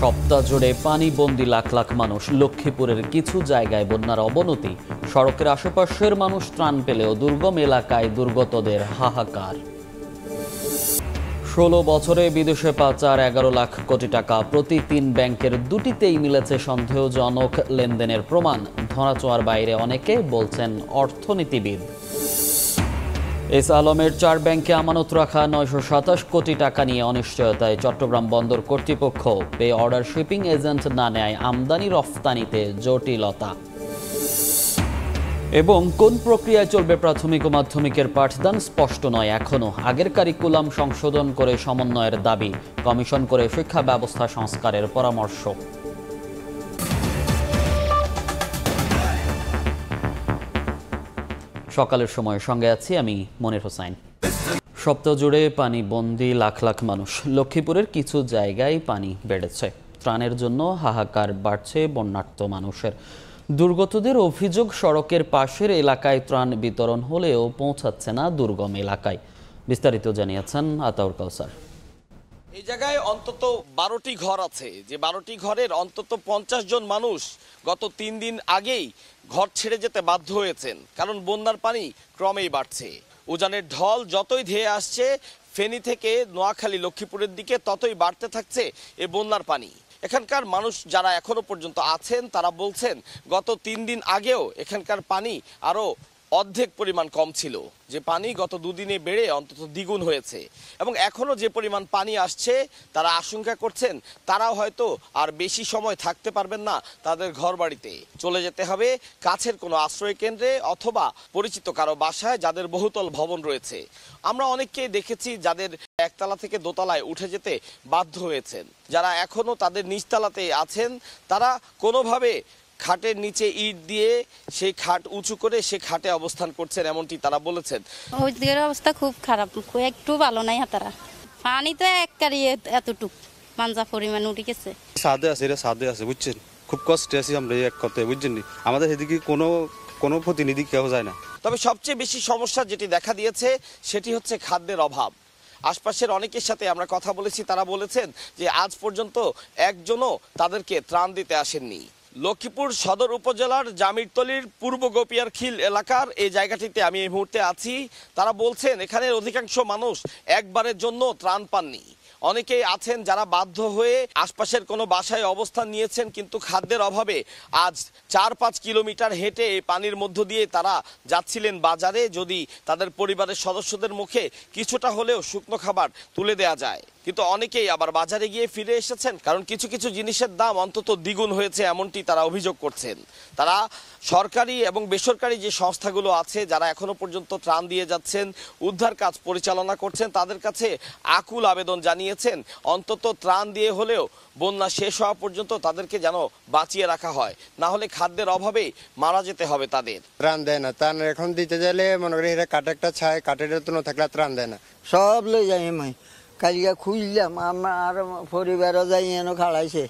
সপ্তাহ জুড়ে পানিবন্দী লাখ লাখ মানুষ। লক্ষ্মীপুরের কিছু জায়গায় বন্যার অবনতি। সড়কের আশেপাশের মানুষ ত্রাণ পেলেও দুর্গম এলাকায় দুর্গতদের হাহাকার। ১৬ বছরে বিদেশে পাচার ১১ লাখ কোটি টাকা। প্রতি ৩ ব্যাংকের দুটিতেই মিলেছে সন্দেহজনক লেনদেনের প্রমাণ। ধরাছোঁয়ার বাইরে অনেকে, বলছেন অর্থনীতিবিদ। এস আলমের ৪ ব্যাংকে আমানত রাখা ৯২৭ কোটি টাকা নিয়ে অনিশ্চয়তায় চট্টগ্রাম বন্দর কর্তৃপক্ষ। পে অর্ডার শিপিং এজেন্ট না নেয় আমদানি রফতানিতে জটিলতা। এবং কোন প্রক্রিয়ায় চলবে প্রাথমিক ও মাধ্যমিকের পাঠদান স্পষ্ট নয় এখনো। আগের কারিকুলাম সংশোধন করে সমন্বয়ের দাবি। কমিশন করে শিক্ষা ব্যবস্থা সংস্কারের পরামর্শ। সকালের সময় সঙ্গে আছি আমি মনির হোসাইন। সপ্তাহ জুড়ে পানিবন্দী লাখ লাখ মানুষ। লক্ষ্মীপুরের কিছু জায়গায় পানি বেড়েছে। ত্রাণের জন্য হাহাকার বাড়ছে বন্যার্ত মানুষের। দুর্গতদের অভিযোগ, সড়কের পাশের এলাকায় ত্রাণ বিতরণ হলেও পৌঁছাচ্ছে না দুর্গম এলাকায়। বিস্তারিত জানিয়েছেন আতাউর কাউসার। এই জায়গায় অন্তত 12টি ঘর আছে, যে 12টি ঘরের অন্তত 50 জন মানুষ গত 3 দিন আগেই ঘর ছেড়ে যেতে বাধ্য হয়েছেন, কারণ বন্যার পানি ক্রমেই বাড়ছে। উজানের ঢল যতই ধেয়ে আসছে ফেনী থেকে নোয়াখালী লক্ষ্মীপুরের দিকে, ততই বাড়তে থাকছে এই বন্যার পানি। এখানকার মানুষ যারা এখনো পর্যন্ত আছেন তারা বলছেন গত 3 দিন আগেও এখানকার পানি আরো অর্ধেক পরিমাণ কম ছিল, যে পানি গত 2 দিনে বেড়ে অন্তত দ্বিগুণ হয়েছে। এবং এখনো যে পরিমাণ পানি আসছে তারা আশঙ্কা করছেন তারাও হয়তো আর বেশি সময় থাকতে পারবেন না তাদের ঘর বাড়িতে। চলে যেতে হবে কাছের কোনো আশ্রয় কেন্দ্রে অথবা পরিচিত কারো বাসায় যাদের বহুতল ভবন রয়েছে। আমরা অনেককেই দেখেছি যাদের একতলা থেকে দোতলায় উঠে যেতে বাধ্য হয়েছেন। যারা এখনো তাদের নিচতলাতে আছেন তারা কোনোভাবে খাটের নিচে ইট দিয়ে সেই খাট উঁচু করে সে খাটে অবস্থান করছেন, এমনটি তারা বলেছেন। ওই দিকের অবস্থা খুব খারাপ, একটু ভালো নাই। হাতারা পানি তো এককারি এতটুক মানজা পরিমাণ উঠে গেছে। সাদে আছে, এটা সাদে আছে, বুঝছেন? খুব কষ্টে আছি আমরা এক কথায়, বুঝছেন? আমাদের এদিকে কোনো প্রতিনিধি কেউ যায় না। তবে সবচেয়ে বেশি সমস্যা যেটি দেখা দিয়েছে সেটি হচ্ছে খাদ্যের অভাব। আশপাশের অনেকের সাথে আমরা কথা বলেছি, তারা বলেছেন যে আজ পর্যন্ত একজনও তাদেরকে ত্রাণ দিতে আসেননি। লক্ষ্মীপুর সদর উপজেলার জামিরতলির পূর্ব গোপিয়ারখিল এলাকার এই জায়গাটিতে আমি এই মুহূর্তে আছি। তারা বলছেন এখানের অধিকাংশ মানুষ একবারের জন্য ত্রাণ পাননি। অনেকেই আছেন যারা বাধ্য হয়ে আশপাশের কোনো বাসায় অবস্থান নিয়েছেন, কিন্তু খাদ্যের অভাবে আজ ৪-৫ কিলোমিটার হেঁটে এই পানির মধ্য দিয়ে তারা যাচ্ছিলেন বাজারে, যদি তাদের পরিবারের সদস্যদের মুখে কিছুটা হলেও শুকনো খাবার তুলে দেয়া যায়। কিন্তু অনেকেই আবার বাজারে গিয়ে ফিরে এসেছেন, কারণ কিছু কিছু জিনিসের দাম অন্তত দ্বিগুণ হয়েছে, এমনটি তারা অভিযোগ করছেন। তারা সরকারি এবং বেসরকারি যে সংস্থাগুলো আছে যারা এখনো পর্যন্ত ত্রাণ দিয়ে যাচ্ছেন, উদ্ধার কাজ পরিচালনা করছেন, তাদের কাছে আকুল আবেদন জানিয়েছেন অন্তত ত্রাণ দিয়ে হলেও বন্যা শেষ হওয়া পর্যন্ত তাদেরকে যেন বাঁচিয়ে রাখা হয়, না হলে খাদ্যের অভাবেই মারা যেতে হবে তাদের। ত্রাণ দেয় না, ত্রাণ এখন দিতে গেলে মনে করি এটা কাঠে একটা ছায়, কাঠের তো না থাকলে ত্রাণ দেয় না। সব লই যাই আমি কালিয়া খুঁজলাম, আমার পরিবারও যাই এনে খাড়াইছে,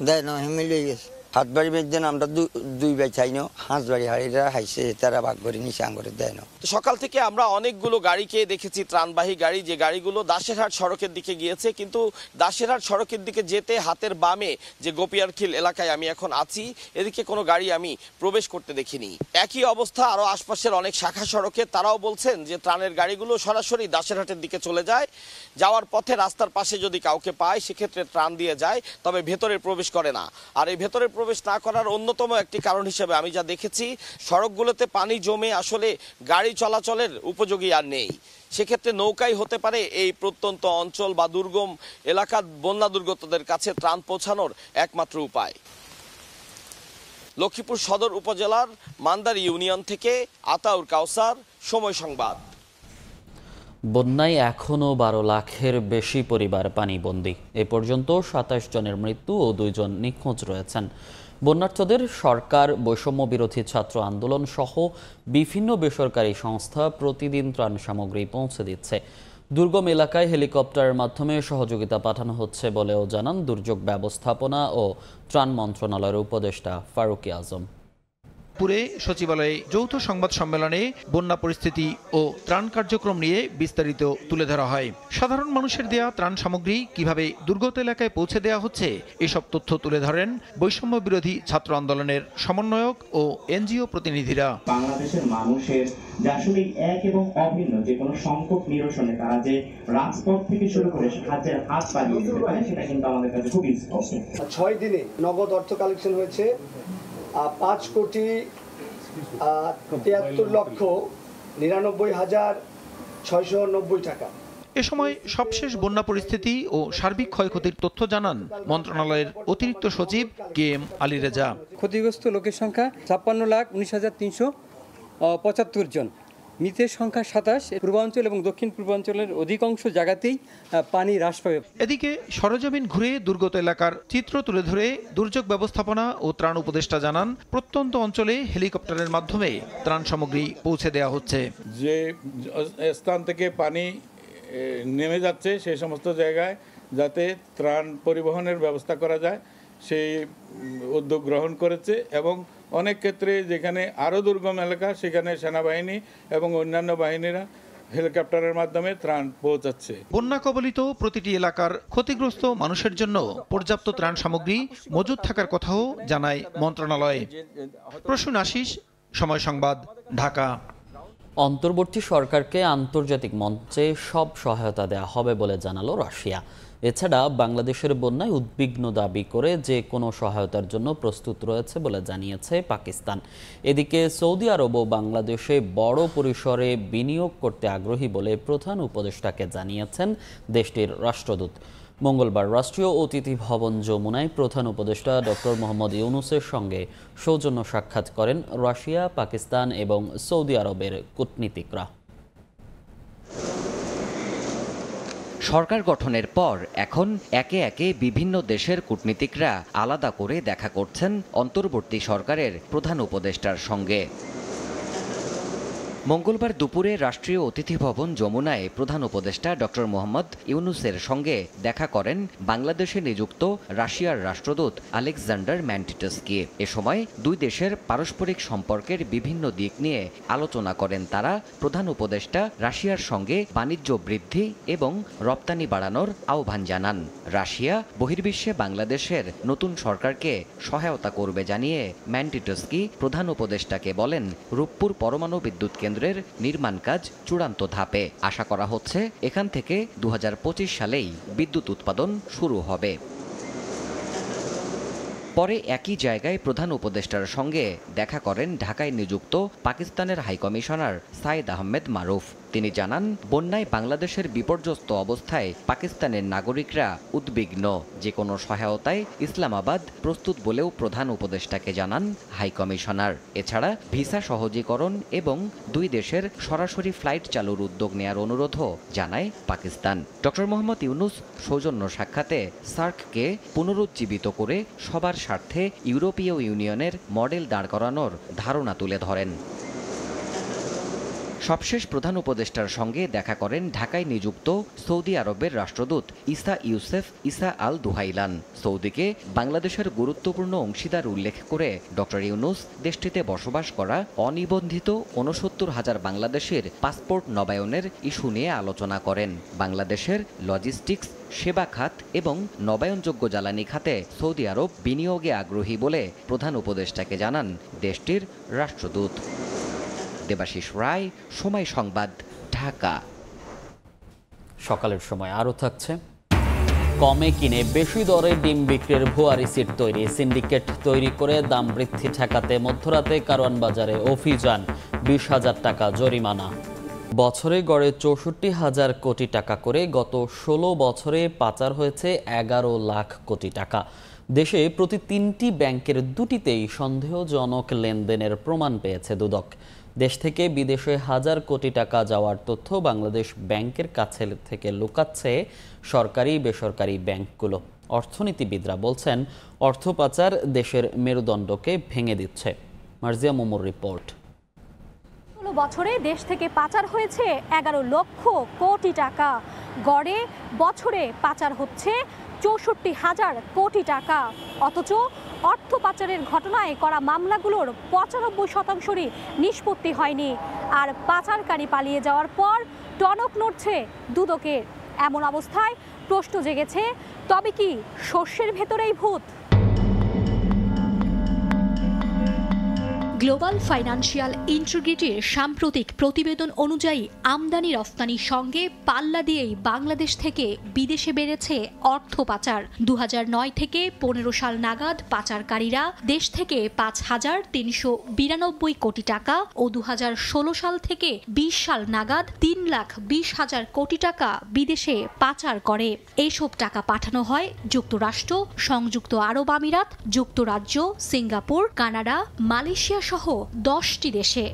দেয় না হেমি লই গেছে। হাত বাড়ি বেঁচে আমরা দুই ভাই চাই না, হাঁস বাড়ি হাড়িরা হাইছে, তারা ভাগ করে নিচে আঙরে দেয় না। সকাল থেকে আমরা অনেকগুলো গাড়িকে দেখেছি, ত্রাণবাহী গাড়ি, যে গাড়িগুলো দাসেরহাট সড়কের দিকে গিয়েছে, কিন্তু দাসেরহাট সড়কের দিকে যেতে হাতের বামে যে গোপিয়ারখিল এলাকায় আমি এখন আছি, এদিকে কোনো গাড়ি আমি প্রবেশ করতে দেখিনি। একই অবস্থা আরো আশপাশের অনেক শাখা সড়কে। তারাও বলছেন যে ত্রাণের গাড়িগুলো সরাসরি দাসেরহাটের দিকে চলে যায়, যাওয়ার পথে রাস্তার পাশে যদি কাউকে পায় সেক্ষেত্রে ত্রাণ দিয়ে যায়, তবে ভেতরে প্রবেশ করে না। আর এই ভেতরে প্রবেশ না করার অন্যতম একটি কারণ হিসেবে আমি যা দেখেছি, সড়কগুলোতে পানি জমে আসলে গাড়ি চলাচলের উপযোগী আর নেই। সেক্ষেত্রে নৌকাই হতে পারে এই প্রত্যন্ত অঞ্চল বা দুর্গম এলাকার বন্যা দুর্গতদের কাছে ত্রাণ পৌঁছানোর একমাত্র উপায়। লক্ষ্মীপুর সদর উপজেলার মান্দার ইউনিয়ন থেকে আতাউর কাউসার, সময় সংবাদ। বন্যায় এখনও 12 লাখের বেশি পরিবার পানিবন্দী। এ পর্যন্ত 27 জনের মৃত্যু ও 2 জন নিখোঁজ রয়েছেন। বন্যার্থদের সরকার, বৈষম্য বিরোধী ছাত্র আন্দোলন সহ বিভিন্ন বেসরকারি সংস্থা প্রতিদিন ত্রাণ সামগ্রী পৌঁছে দিচ্ছে। দুর্গম এলাকায় হেলিকপ্টারের মাধ্যমে সহযোগিতা পাঠানো হচ্ছে বলেও জানান দুর্যোগ ব্যবস্থাপনা ও ত্রাণ মন্ত্রণালয়ের উপদেষ্টা ফারুকী আজম। দুপুরে সচিবালয়ে যৌথ সংবাদ সম্মেলনে বন্যা পরিস্থিতি ও ত্রাণ কার্যক্রম নিয়ে বিস্তারিত তুলে ধরা হয়। সাধারণ মানুষের দেয়া ত্রাণ সামগ্রী কিভাবে দুর্গত এলাকায় পৌঁছে দেওয়া হচ্ছে এসব তথ্য তুলে ধরেন বৈষম্য বিরোধী ছাত্র আন্দোলনের সমন্বয়ক ও এনজিও প্রতিনিধিরা। বাংলাদেশের মানুষের যে আসলে এক এবং অভিন্ন যে কোনো সংকট নিরসনে তারা যে রাজপথ থেকে শুরু করে সাহায্যের হাত বাড়িয়ে দিতে পারে সেটা কিন্তু আমাদের কাছে খুবই স্পষ্ট। 6 দিনে নগদ অর্থ কালেকশন হয়েছে 5,73,99,690 টাকা। এ সময় সবশেষ বন্যা পরিস্থিতি ও সার্বিক ক্ষয়ক্ষতির তথ্য জানান মন্ত্রণালয়ের অতিরিক্ত সচিব KM আলী রেজা। ক্ষতিগ্রস্ত লোকের সংখ্যা 56,19,375 জন, মৃতের সংখ্যা 27। পূর্বাঞ্চল এবং দক্ষিণ পূর্বাঞ্চলের অধিকাংশ জায়গাতেই পানি হ্রাস পাবে। এদিকে সরেজমিন ঘুরে দুর্গত এলাকার চিত্র তুলে ধরে দুর্যোগ ব্যবস্থাপনা ও ত্রাণ উপদেষ্টা জানান প্রত্যন্ত অঞ্চলে হেলিকপ্টারের মাধ্যমে ত্রাণ সামগ্রী পৌঁছে দেওয়া হচ্ছে। যে স্থান থেকে পানি নেমে যাচ্ছে সেই সমস্ত জায়গায় যাতে ত্রাণ পরিবহনের ব্যবস্থা করা যায় সেই উদ্যোগ গ্রহণ করেছে এবং অনেক ক্ষেত্রে যেখানে আরও দুর্গম এলাকা সেখানে সেনাবাহিনী এবং অন্যান্য বাহিনীরা হেলিকপ্টারের মাধ্যমে ত্রাণ পৌঁছাচ্ছে। বন্যা কবলিত প্রতিটি এলাকার ক্ষতিগ্রস্ত মানুষের জন্য পর্যাপ্ত ত্রাণ সামগ্রী মজুদ থাকার কথাও জানায় মন্ত্রণালয়। প্রসূন আশিস, সময় সংবাদ, ঢাকা। অন্তর্বর্তী সরকারকে আন্তর্জাতিক মঞ্চে সব সহায়তা দেওয়া হবে বলে জানালো রাশিয়া। এছাড়া বাংলাদেশের বন্যায় উদ্বিগ্ন দাবি করে যে কোনো সহায়তার জন্য প্রস্তুত রয়েছে বলে জানিয়েছে পাকিস্তান। এদিকে সৌদি আরবও বাংলাদেশে বড় পরিসরে বিনিয়োগ করতে আগ্রহী বলে প্রধান উপদেষ্টাকে জানিয়েছেন দেশটির রাষ্ট্রদূত। মঙ্গলবার রাষ্ট্রীয় অতিথি ভবন যমুনায় প্রধান উপদেষ্টা ডক্টর মোহাম্মদ ইউনূসের সঙ্গে সৌজন্য সাক্ষাৎ করেন রাশিয়া, পাকিস্তান এবং সৌদি আরবের কূটনীতিকরা। সরকার গঠনের পর এখন একে একে বিভিন্ন দেশের কূটনীতিকরা আলাদা করে দেখা করছেন অন্তর্বর্তী সরকারের প্রধান উপদেষ্টার সঙ্গে। মঙ্গলবার দুপুরে রাষ্ট্রীয় অতিথি ভবন যমুনায় প্রধান উপদেষ্টা ডক্টর মোহাম্মদ ইউনূসের সঙ্গে দেখা করেন বাংলাদেশে নিযুক্ত রাশিয়ার রাষ্ট্রদূত আলেকজান্ডার ম্যান্টিটস্কি। এ সময় দুই দেশের পারস্পরিক সম্পর্কের বিভিন্ন দিক নিয়ে আলোচনা করেন তারা। প্রধান উপদেষ্টা রাশিয়ার সঙ্গে বাণিজ্য বৃদ্ধি এবং রপ্তানি বাড়ানোর আহ্বান জানান। রাশিয়া বহির্বিশ্বে বাংলাদেশের নতুন সরকারকে সহায়তা করবে জানিয়ে ম্যান্টিটস্কি প্রধান উপদেষ্টাকে বলেন, রূপপুর পরমাণু বিদ্যুৎ কেন্দ্রের নির্মাণ কাজ চূড়ান্ত ধাপে। আশা করা হচ্ছে এখান থেকে 2025 সালেই বিদ্যুৎ উৎপাদন শুরু হবে। পরে একই জায়গায় প্রধান উপদেষ্টার সঙ্গে দেখা করেন ঢাকায় নিযুক্ত পাকিস্তানের হাইকমিশনার সাইদ আহমেদ মারুফ। তিনি জানান, বন্যায় বাংলাদেশের বিপর্যস্ত অবস্থায় পাকিস্তানের নাগরিকরা উদ্বিগ্ন। যে কোনো সহায়তায় ইসলামাবাদ প্রস্তুত বলেও প্রধান উপদেষ্টাকে জানান হাইকমিশনার। এছাড়া ভিসা সহজীকরণ এবং দুই দেশের সরাসরি ফ্লাইট চালুর উদ্যোগ নেয়ার অনুরোধও জানায় পাকিস্তান। ডক্টর মোহাম্মদ ইউনূস সৌজন্য সাক্ষাতে সার্ককে পুনরুজ্জীবিত করে সবার স্বার্থে ইউরোপীয় ইউনিয়নের মডেল দাঁড় করানোর ধারণা তুলে ধরেন। সবশেষ প্রধান উপদেষ্টার সঙ্গে দেখা করেন ঢাকায় নিযুক্ত সৌদি আরবের রাষ্ট্রদূত ইসা ইউসেফ ইসা আল দুহাইলান। সৌদিকে বাংলাদেশের গুরুত্বপূর্ণ অংশীদার উল্লেখ করে ডক্টর ইউনূস দেশটিতে বসবাস করা অনিবন্ধিত 69,000 বাংলাদেশের পাসপোর্ট নবায়নের ইস্যু নিয়ে আলোচনা করেন। বাংলাদেশের লজিস্টিক্স, সেবা খাত এবং নবায়নযোগ্য জ্বালানি খাতে সৌদি আরব বিনিয়োগে আগ্রহী বলে প্রধান উপদেষ্টাকে জানান দেশটির রাষ্ট্রদূত। দেবাশিস রায়, সময় সংবাদ, ঢাকা। সকালের সময় আরও থাকছে, কমে কিনে বেশি দরে ডিম বিক্রির ভুয়া রিসিট তৈরি, সিন্ডিকেট তৈরি করে দাম বৃদ্ধি ঠেকাতে মধ্যরাতে কারওয়ান বাজারে অভিযান, 20,000 টাকা জরিমানা। বছরে গড়ে 64,000 কোটি টাকা করে গত 16 বছরে পাচার হয়েছে 11 লাখ কোটি টাকা। দেশে প্রতি 3টি ব্যাংকের 2টিতেই সন্দেহজনক লেনদেনের প্রমাণ পেয়েছে দুদক। দেশ থেকে বিদেশে 1000 কোটি টাকা যাওয়ার তথ্য বাংলাদেশ ব্যাংকের কাছে থেকে লুকাচ্ছে সরকারি বেসরকারি ব্যাংকগুলো। অর্থনীতিবিদরা বলছেন, অর্থ পাচার দেশের মেরুদণ্ডকে ভেঙে দিচ্ছে। মার্জিয়া মোমোর রিপোর্ট। বছরে দেশ থেকে পাচার হয়েছে 11 লক্ষ কোটি টাকা। গড়ে বছরে পাচার হচ্ছে 64,000 কোটি টাকা। অথচ অর্থ পাচারের ঘটনায় করা মামলাগুলোর 95% নিষ্পত্তি হয়নি। আর পাচারকারী পালিয়ে যাওয়ার পর টনক নড়ছে দুদকের। এমন অবস্থায় প্রশ্ন জেগেছে, তবে কি শস্যের ভেতরেই ভূত? গ্লোবাল ফাইন্যান্সিয়াল ইন্টিগ্রিটির সাম্প্রতিক প্রতিবেদন অনুযায়ী আমদানি রফতানির সঙ্গে পাল্লা দিয়েই বাংলাদেশ থেকে বিদেশে বেড়েছে অর্থ পাচার। 2009 থেকে 15 সাল নাগাদ পাচারকারীরা দেশ থেকে 5,392 কোটি টাকা ও 2016 সাল থেকে 20 সাল নাগাদ 3,20,000 কোটি টাকা বিদেশে পাচার করে। এইসব টাকা পাঠানো হয় যুক্তরাষ্ট্র, সংযুক্ত আরব আমিরাত, যুক্তরাজ্য, সিঙ্গাপুর, কানাডা, মালয়েশিয়া সহ 10টি দেশে।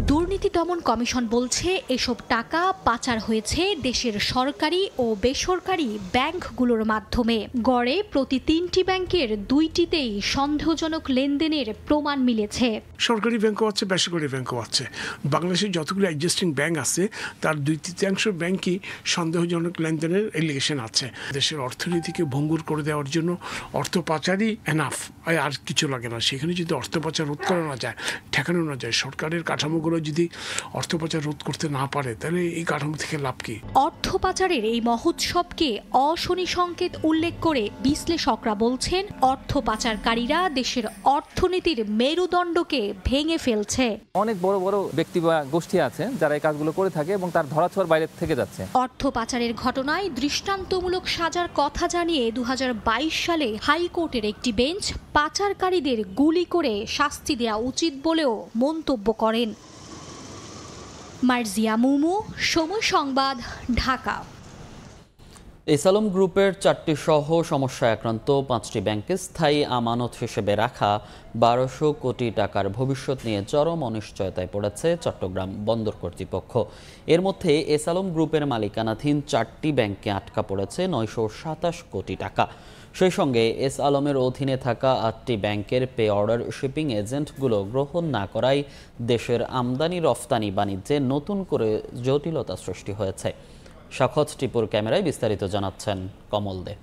দুর্নীতি দমন কমিশন বলছে এসব টাকা পাচার হয়েছে দেশের সরকারি ও বেসরকারি ব্যাংকগুলোর মাধ্যমে। গড়ে প্রতি 3টি ব্যাংকের 2টিতেই সন্দেহজনক লেনদেনের প্রমাণ মিলেছে। সরকারি ব্যাংকও আছে, বেসরকারি ব্যাংকও আছে। বাংলাদেশের যতগুলো এক্সিস্টিং ব্যাংক আছে তার 2/3 ব্যাংকই সন্দেহজনক লেনদেনের এলিগেশন আছে। দেশের অর্থনীতিকে ভঙ্গুর করে দেওয়ার জন্য অর্থ পাচারই এনাফ, আর কিছু লাগে না। সেখানে যদি অর্থ পাচার রোধ করা না যায়, ঠেকানো না যায়, সরকারের কাঠামোগুলো যদি অর্থ পাচার রোধ করতে না পারে, তাহলে এই কাঠামো থেকে লাভ কি? অর্থ পাচারের এই মহোৎসবকে অশনি সংকেত উল্লেখ করে বিশ্লেষকরা বলছেন, অর্থ পাচারকারীরা দেশের অর্থনীতির মেরুদণ্ডকে ভেঙে ফেলছে। অনেক বড় বড় ব্যক্তি বা গোষ্ঠী আছে যারা এই কাজগুলো করে থাকে এবং তার ধরাছোঁয়ার বাইরে থেকে যাচ্ছে। অর্থ পাচারের ঘটনায় দৃষ্টান্তমূলক সাজার কথা জানিয়ে 2022 সালে হাইকোর্টের একটি বেঞ্চ পাচারকারীদের গুলি করে শাস্তি দেওয়া উচিত বলেও মন্তব্য করেন। মার্জিয়া মুমু, সময় সংবাদ, ঢাকা। এসালম গ্রুপের 4টি সহ সমস্যা আক্রান্ত 5টি ব্যাংকে স্থায়ী আমানত হিসেবে রাখা 1200 কোটি টাকার ভবিষ্যৎ নিয়ে চরম অনিশ্চয়তায় পড়েছে চট্টগ্রাম বন্দর কর্তৃপক্ষ। এর মধ্যে এসালম গ্রুপের মালিকানাধীন 4টি ব্যাংকে আটকা পড়েছে 927 কোটি টাকা। সেই সঙ্গে এস আলমের অধীনে থাকা 8টি ব্যাংকের পে অর্ডার শিপিং এজেন্টগুলো গ্রহণ না করায় দেশের আমদানি রফতানি বাণিজ্যে নতুন করে জটিলতা সৃষ্টি হয়েছে। শাখত টিপুর ক্যামেরায় বিস্তারিত জানাচ্ছেন কমল দে।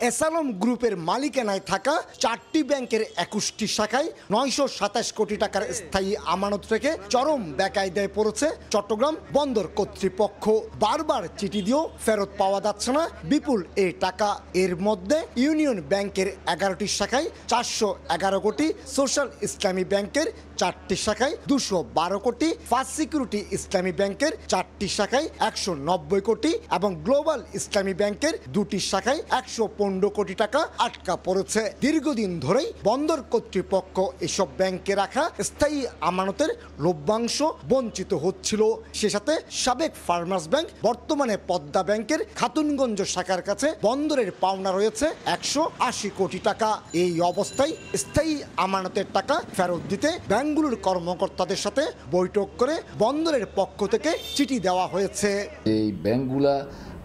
এসালম গ্রুপের মালিকানায় থাকা 4টি ব্যাংকের 21টি শাখায় 927 কোটি টাকার স্থায়ী আমানত রেখে চরম বেকায়দায় পড়েছে চট্টগ্রাম বন্দর কর্তৃপক্ষ। বারবার চিঠি দিয়েও ফেরত পাওয়া যাচ্ছে না বিপুল এই টাকা। এর মধ্যে ইউনিয়ন ব্যাংকের 11টি শাখায় 411 কোটি, সোশ্যাল ইসলামী ব্যাংকের 4টি শাখায় 212 কোটি, ফার্স্ট সিকিউরিটি ইসলামী ব্যাংকের 4টি শাখায় 190 কোটি এবং গ্লোবাল ইসলামী ব্যাংকের 2টি শাখায় 115 কোটি টাকা আটকা পড়েছে। দীর্ঘদিন ধরেই বন্দর কর্তৃপক্ষ এসব ব্যাংকে রাখা স্থায়ী আমানতের লভ্যাংশ বঞ্চিত হচ্ছিল। সে সাথে সাবেক ফার্মার্স ব্যাংক, বর্তমানে পদ্মা ব্যাংকের খাতুনগঞ্জ শাখার কাছে বন্দরের পাওনা রয়েছে 180 কোটি টাকা। এই অবস্থায় স্থায়ী আমানতের টাকা ফেরত দিতে ব্যাংকগুলোর কর্মকর্তাদের সাথে বৈঠক করে বন্দরের পক্ষ থেকে চিঠি দেওয়া হয়েছে। এই ব্যাংকগুলা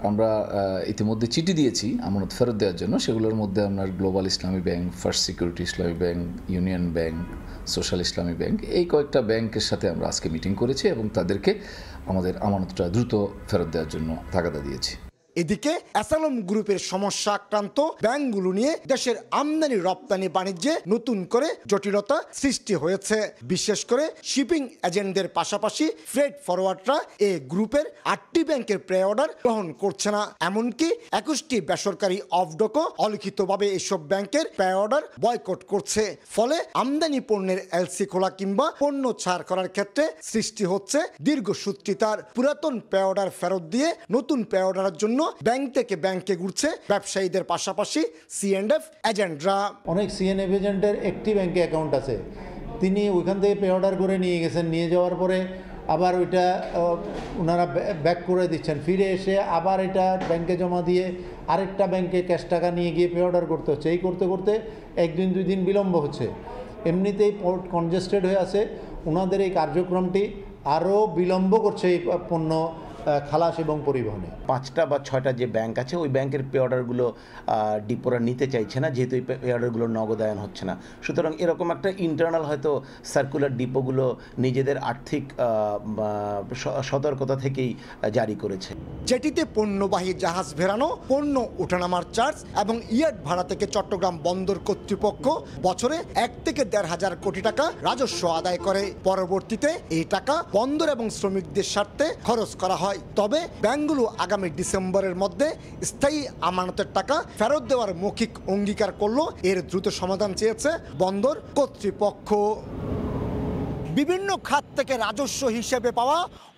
আমরা ইতিমধ্যে চিঠি দিয়েছি আমানত ফেরত দেওয়ার জন্য। সেগুলোর মধ্যে আপনার গ্লোবাল ইসলামী ব্যাংক, ফার্স্ট সিকিউরিটি ইসলামী ব্যাংক, ইউনিয়ন ব্যাংক, সোশ্যাল ইসলামী ব্যাংক, এই কয়েকটা ব্যাংকের সাথে আমরা আজকে মিটিং করেছি এবং তাদেরকে আমাদের আমানতটা দ্রুত ফেরত দেওয়ার জন্য তাগাদা দিয়েছি। এদিকে এসালম গ্রুপের সমস্যা আক্রান্ত ব্যাংকগুলো নিয়ে দেশের আমদানি রপ্তানি বাণিজ্যে নতুন করে জটিলতা সৃষ্টি হয়েছে। বিশেষ করে শিপিং এজেন্টদের পাশাপাশি ফ্রেট ফরওয়ার্ডরা এই গ্রুপের 8টি ব্যাংকের প্রে অর্ডার গ্রহণ করছে না। এমনকি 21টি বেসরকারি অফডকও অলিখিতভাবে এসব ব্যাংকের প্রে অর্ডার বয়কট করছে। ফলে আমদানি পণ্যের এলসি খোলা কিংবা পণ্য ছাড় করার ক্ষেত্রে সৃষ্টি হচ্ছে দীর্ঘসূত্রিতার। পুরাতন প্রে অর্ডার ফেরত দিয়ে নতুন প্রে অর্ডারের জন্য ব্যাংক থেকে ব্যাংকে ঘুরছে ব্যবসায়ীদের পাশাপাশি সিএনএফ এজেন্টরা। অনেক সিএনএফ এজেন্টের একটি ব্যাংকে অ্যাকাউন্ট আছে, তিনি ওইখান থেকে পে অর্ডার করে নিয়ে গেছেন, নিয়ে যাওয়ার পরে আবার ওইটা ওনারা ব্যাক করে দিচ্ছেন, ফিরে এসে আবার এটা ব্যাংকে জমা দিয়ে আরেকটা ব্যাংকে ক্যাশ টাকা নিয়ে গিয়ে পে অর্ডার করতে হচ্ছে। এই করতে করতে 1-2 দিন বিলম্ব হচ্ছে। এমনিতেই পোর্ট কনজেস্টেড হয়ে আছে, ওনাদের এই কার্যক্রমটি আরও বিলম্ব করছে এই পণ্য খালাস এবং পরিবহনে। 5টা বা 6টা যে ব্যাংক আছে ওই ব্যাংকের পে অর্ডারগুলো ডিপোরা নিতে চাইছে না, যেহেতু এই পে অর্ডারগুলো নগদায়ন হচ্ছে না। সুতরাং এরকম একটা ইন্টারনাল হয়তো সার্কুলার ডিপোগুলো নিজেদের আর্থিক সতর্কতা থেকেই জারি করেছে। যেটিতে পণ্যবাহী জাহাজ ভেড়ানো, পণ্য ওঠানামার চার্জ এবং ইয়ার্ড ভাড়া থেকে চট্টগ্রাম বন্দর কর্তৃপক্ষ বছরে 1 থেকে 1.5 কোটি টাকা রাজস্ব আদায় করে। পরবর্তীতে এই টাকা বন্দর এবং শ্রমিকদের স্বার্থে খরচ করা হয়। তবে ব্যাংকগুলো আগামী ডিসেম্বরের মধ্যে স্থায়ী আমানতের টাকা ফেরত দেওয়ার মৌখিক অঙ্গীকার করলো। এর দ্রুত সমাধান চেয়েছে বন্দর কর্তৃপক্ষ। বিভিন্ন খাত থেকে রাজস্ব হিসেবে পাওয়া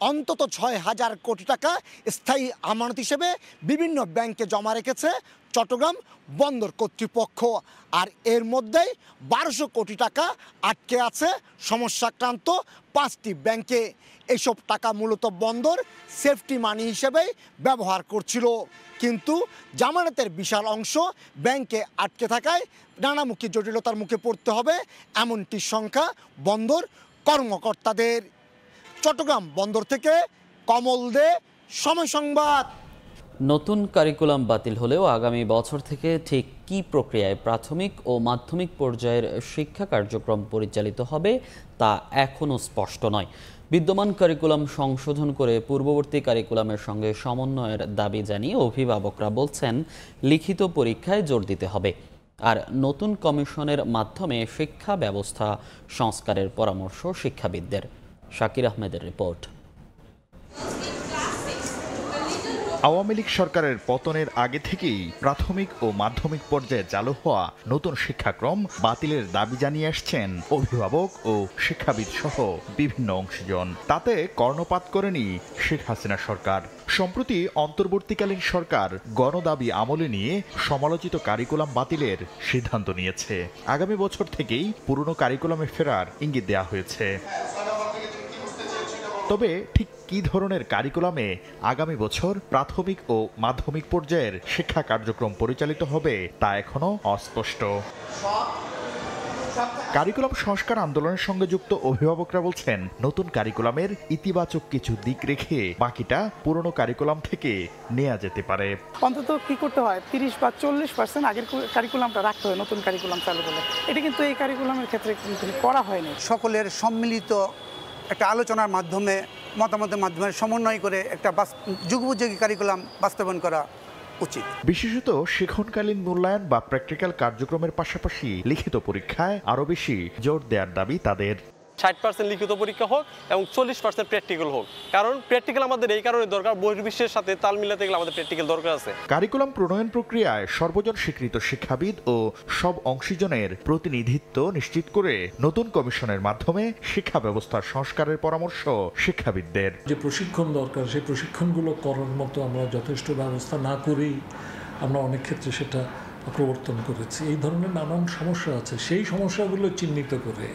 অন্তত 6,000 কোটি টাকা স্থায়ী আমানত হিসেবে বিভিন্ন ব্যাংকে জমা রেখেছে চট্টগ্রাম বন্দর কর্তৃপক্ষ। আর এর মধ্যেই 1200 কোটি টাকা আটকে আছে সমস্যাক্রান্ত 5টি ব্যাংকে। এসব টাকা মূলত বন্দর সেফটি মানি হিসেবেই ব্যবহার করছিল, কিন্তু জামানতের বিশাল অংশ ব্যাংকে আটকে থাকায় নানামুখী জটিলতার মুখে পড়তে হবে এমনটি সংখ্যা বন্দর কর্মকর্তাদের। চট্টগ্রাম বন্দর থেকে কমল দে, সময় সংবাদ। নতুন কারিকুলাম বাতিল হলেও আগামী বছর থেকে ঠিক কী প্রক্রিয়ায় প্রাথমিক ও মাধ্যমিক পর্যায়ের শিক্ষা কার্যক্রম পরিচালিত হবে তা এখনও স্পষ্ট নয়। বিদ্যমান কারিকুলাম সংশোধন করে পূর্ববর্তী কারিকুলামের সঙ্গে সমন্বয়ের দাবি জানিয়ে অভিভাবকরা বলছেন লিখিত পরীক্ষায় জোর দিতে হবে। আর নতুন কমিশনের মাধ্যমে শিক্ষা ব্যবস্থা সংস্কারের পরামর্শ শিক্ষাবিদদের। শাকির আহমেদের রিপোর্ট। আওয়ামী লীগ সরকারের পতনের আগে থেকেই প্রাথমিক ও মাধ্যমিক পর্যায়ে চালু হওয়া নতুন শিক্ষাক্রম বাতিলের দাবি জানিয়ে আসছেন অভিভাবক ও শিক্ষাবিদ সহ বিভিন্ন অংশীজন। তাতে কর্ণপাত করেনি শেখ হাসিনা সরকার। সম্প্রতি অন্তর্বর্তীকালীন সরকার গণদাবি আমলে নিয়ে সমালোচিত কারিকুলাম বাতিলের সিদ্ধান্ত নিয়েছে। আগামী বছর থেকেই পুরনো কারিকুলামে ফেরার ইঙ্গিত দেওয়া হয়েছে। তবে ঠিক কী ধরনের কারিকুলামে আগামী বছর প্রাথমিক ও মাধ্যমিক পর্যায়ের শিক্ষা কার্যক্রম পরিচালিত হবে তা এখনো অস্পষ্ট। কারিকুলাম সংস্কার আন্দোলনের সঙ্গে যুক্ত অভিভাবকরা বলছেন নতুন কারিকুলামের ইতিবাচক কিছু দিক রেখে বাকিটা পুরনো কারিকুলাম থেকে নেওয়া যেতে পারে। অন্তত কি করতে হয় 30 বা 40% আগের কারিকুলামটা রাখতে হয় নতুন কারিকুলাম চালু করলে। এটা কিন্তু এই কারিকুলামের ক্ষেত্রে কিন্তু করা হয়নি। সকলের সম্মিলিত একটা আলোচনার মাধ্যমে মতামতের মাধ্যমে সমন্বয় করে একটা যুগোপযোগী কারিকুলাম বাস্তবায়ন করা উচিত। বিশেষত শিক্ষণকালীন মূল্যায়ন বা প্র্যাকটিক্যাল কার্যক্রমের পাশাপাশি লিখিত পরীক্ষায় আরও বেশি জোর দেওয়ার দাবি তাদের। 60% লিখিত পরীক্ষা হোক এবং 40% প্র্যাকটিক্যাল হোক, কারণ প্র্যাকটিক্যাল আমাদের এই কারণে দরকার, বহির্বিশ্বের সাথে তাল মিলাতে গেলে আমাদের প্র্যাকটিক্যাল দরকার আছে। কারিকুলাম প্রণয়ন প্রক্রিয়ায় সর্বজন স্বীকৃত শিক্ষাবিদ ও সব অংশীজনের প্রতিনিধিত্ব নিশ্চিত করে নতুন কমিশনের মাধ্যমে শিক্ষা ব্যবস্থার সংস্কারের পরামর্শ শিক্ষাবিদদের। যে প্রশিক্ষণ দরকার সেই প্রশিক্ষণগুলো করার মতো আমরা যথেষ্ট ব্যবস্থা না করেই আমরা অনেক ক্ষেত্রে সেটা প্রবর্তন করেছি। এই ধরনের নানান সমস্যা আছে, সেই সমস্যাগুলো চিহ্নিত করে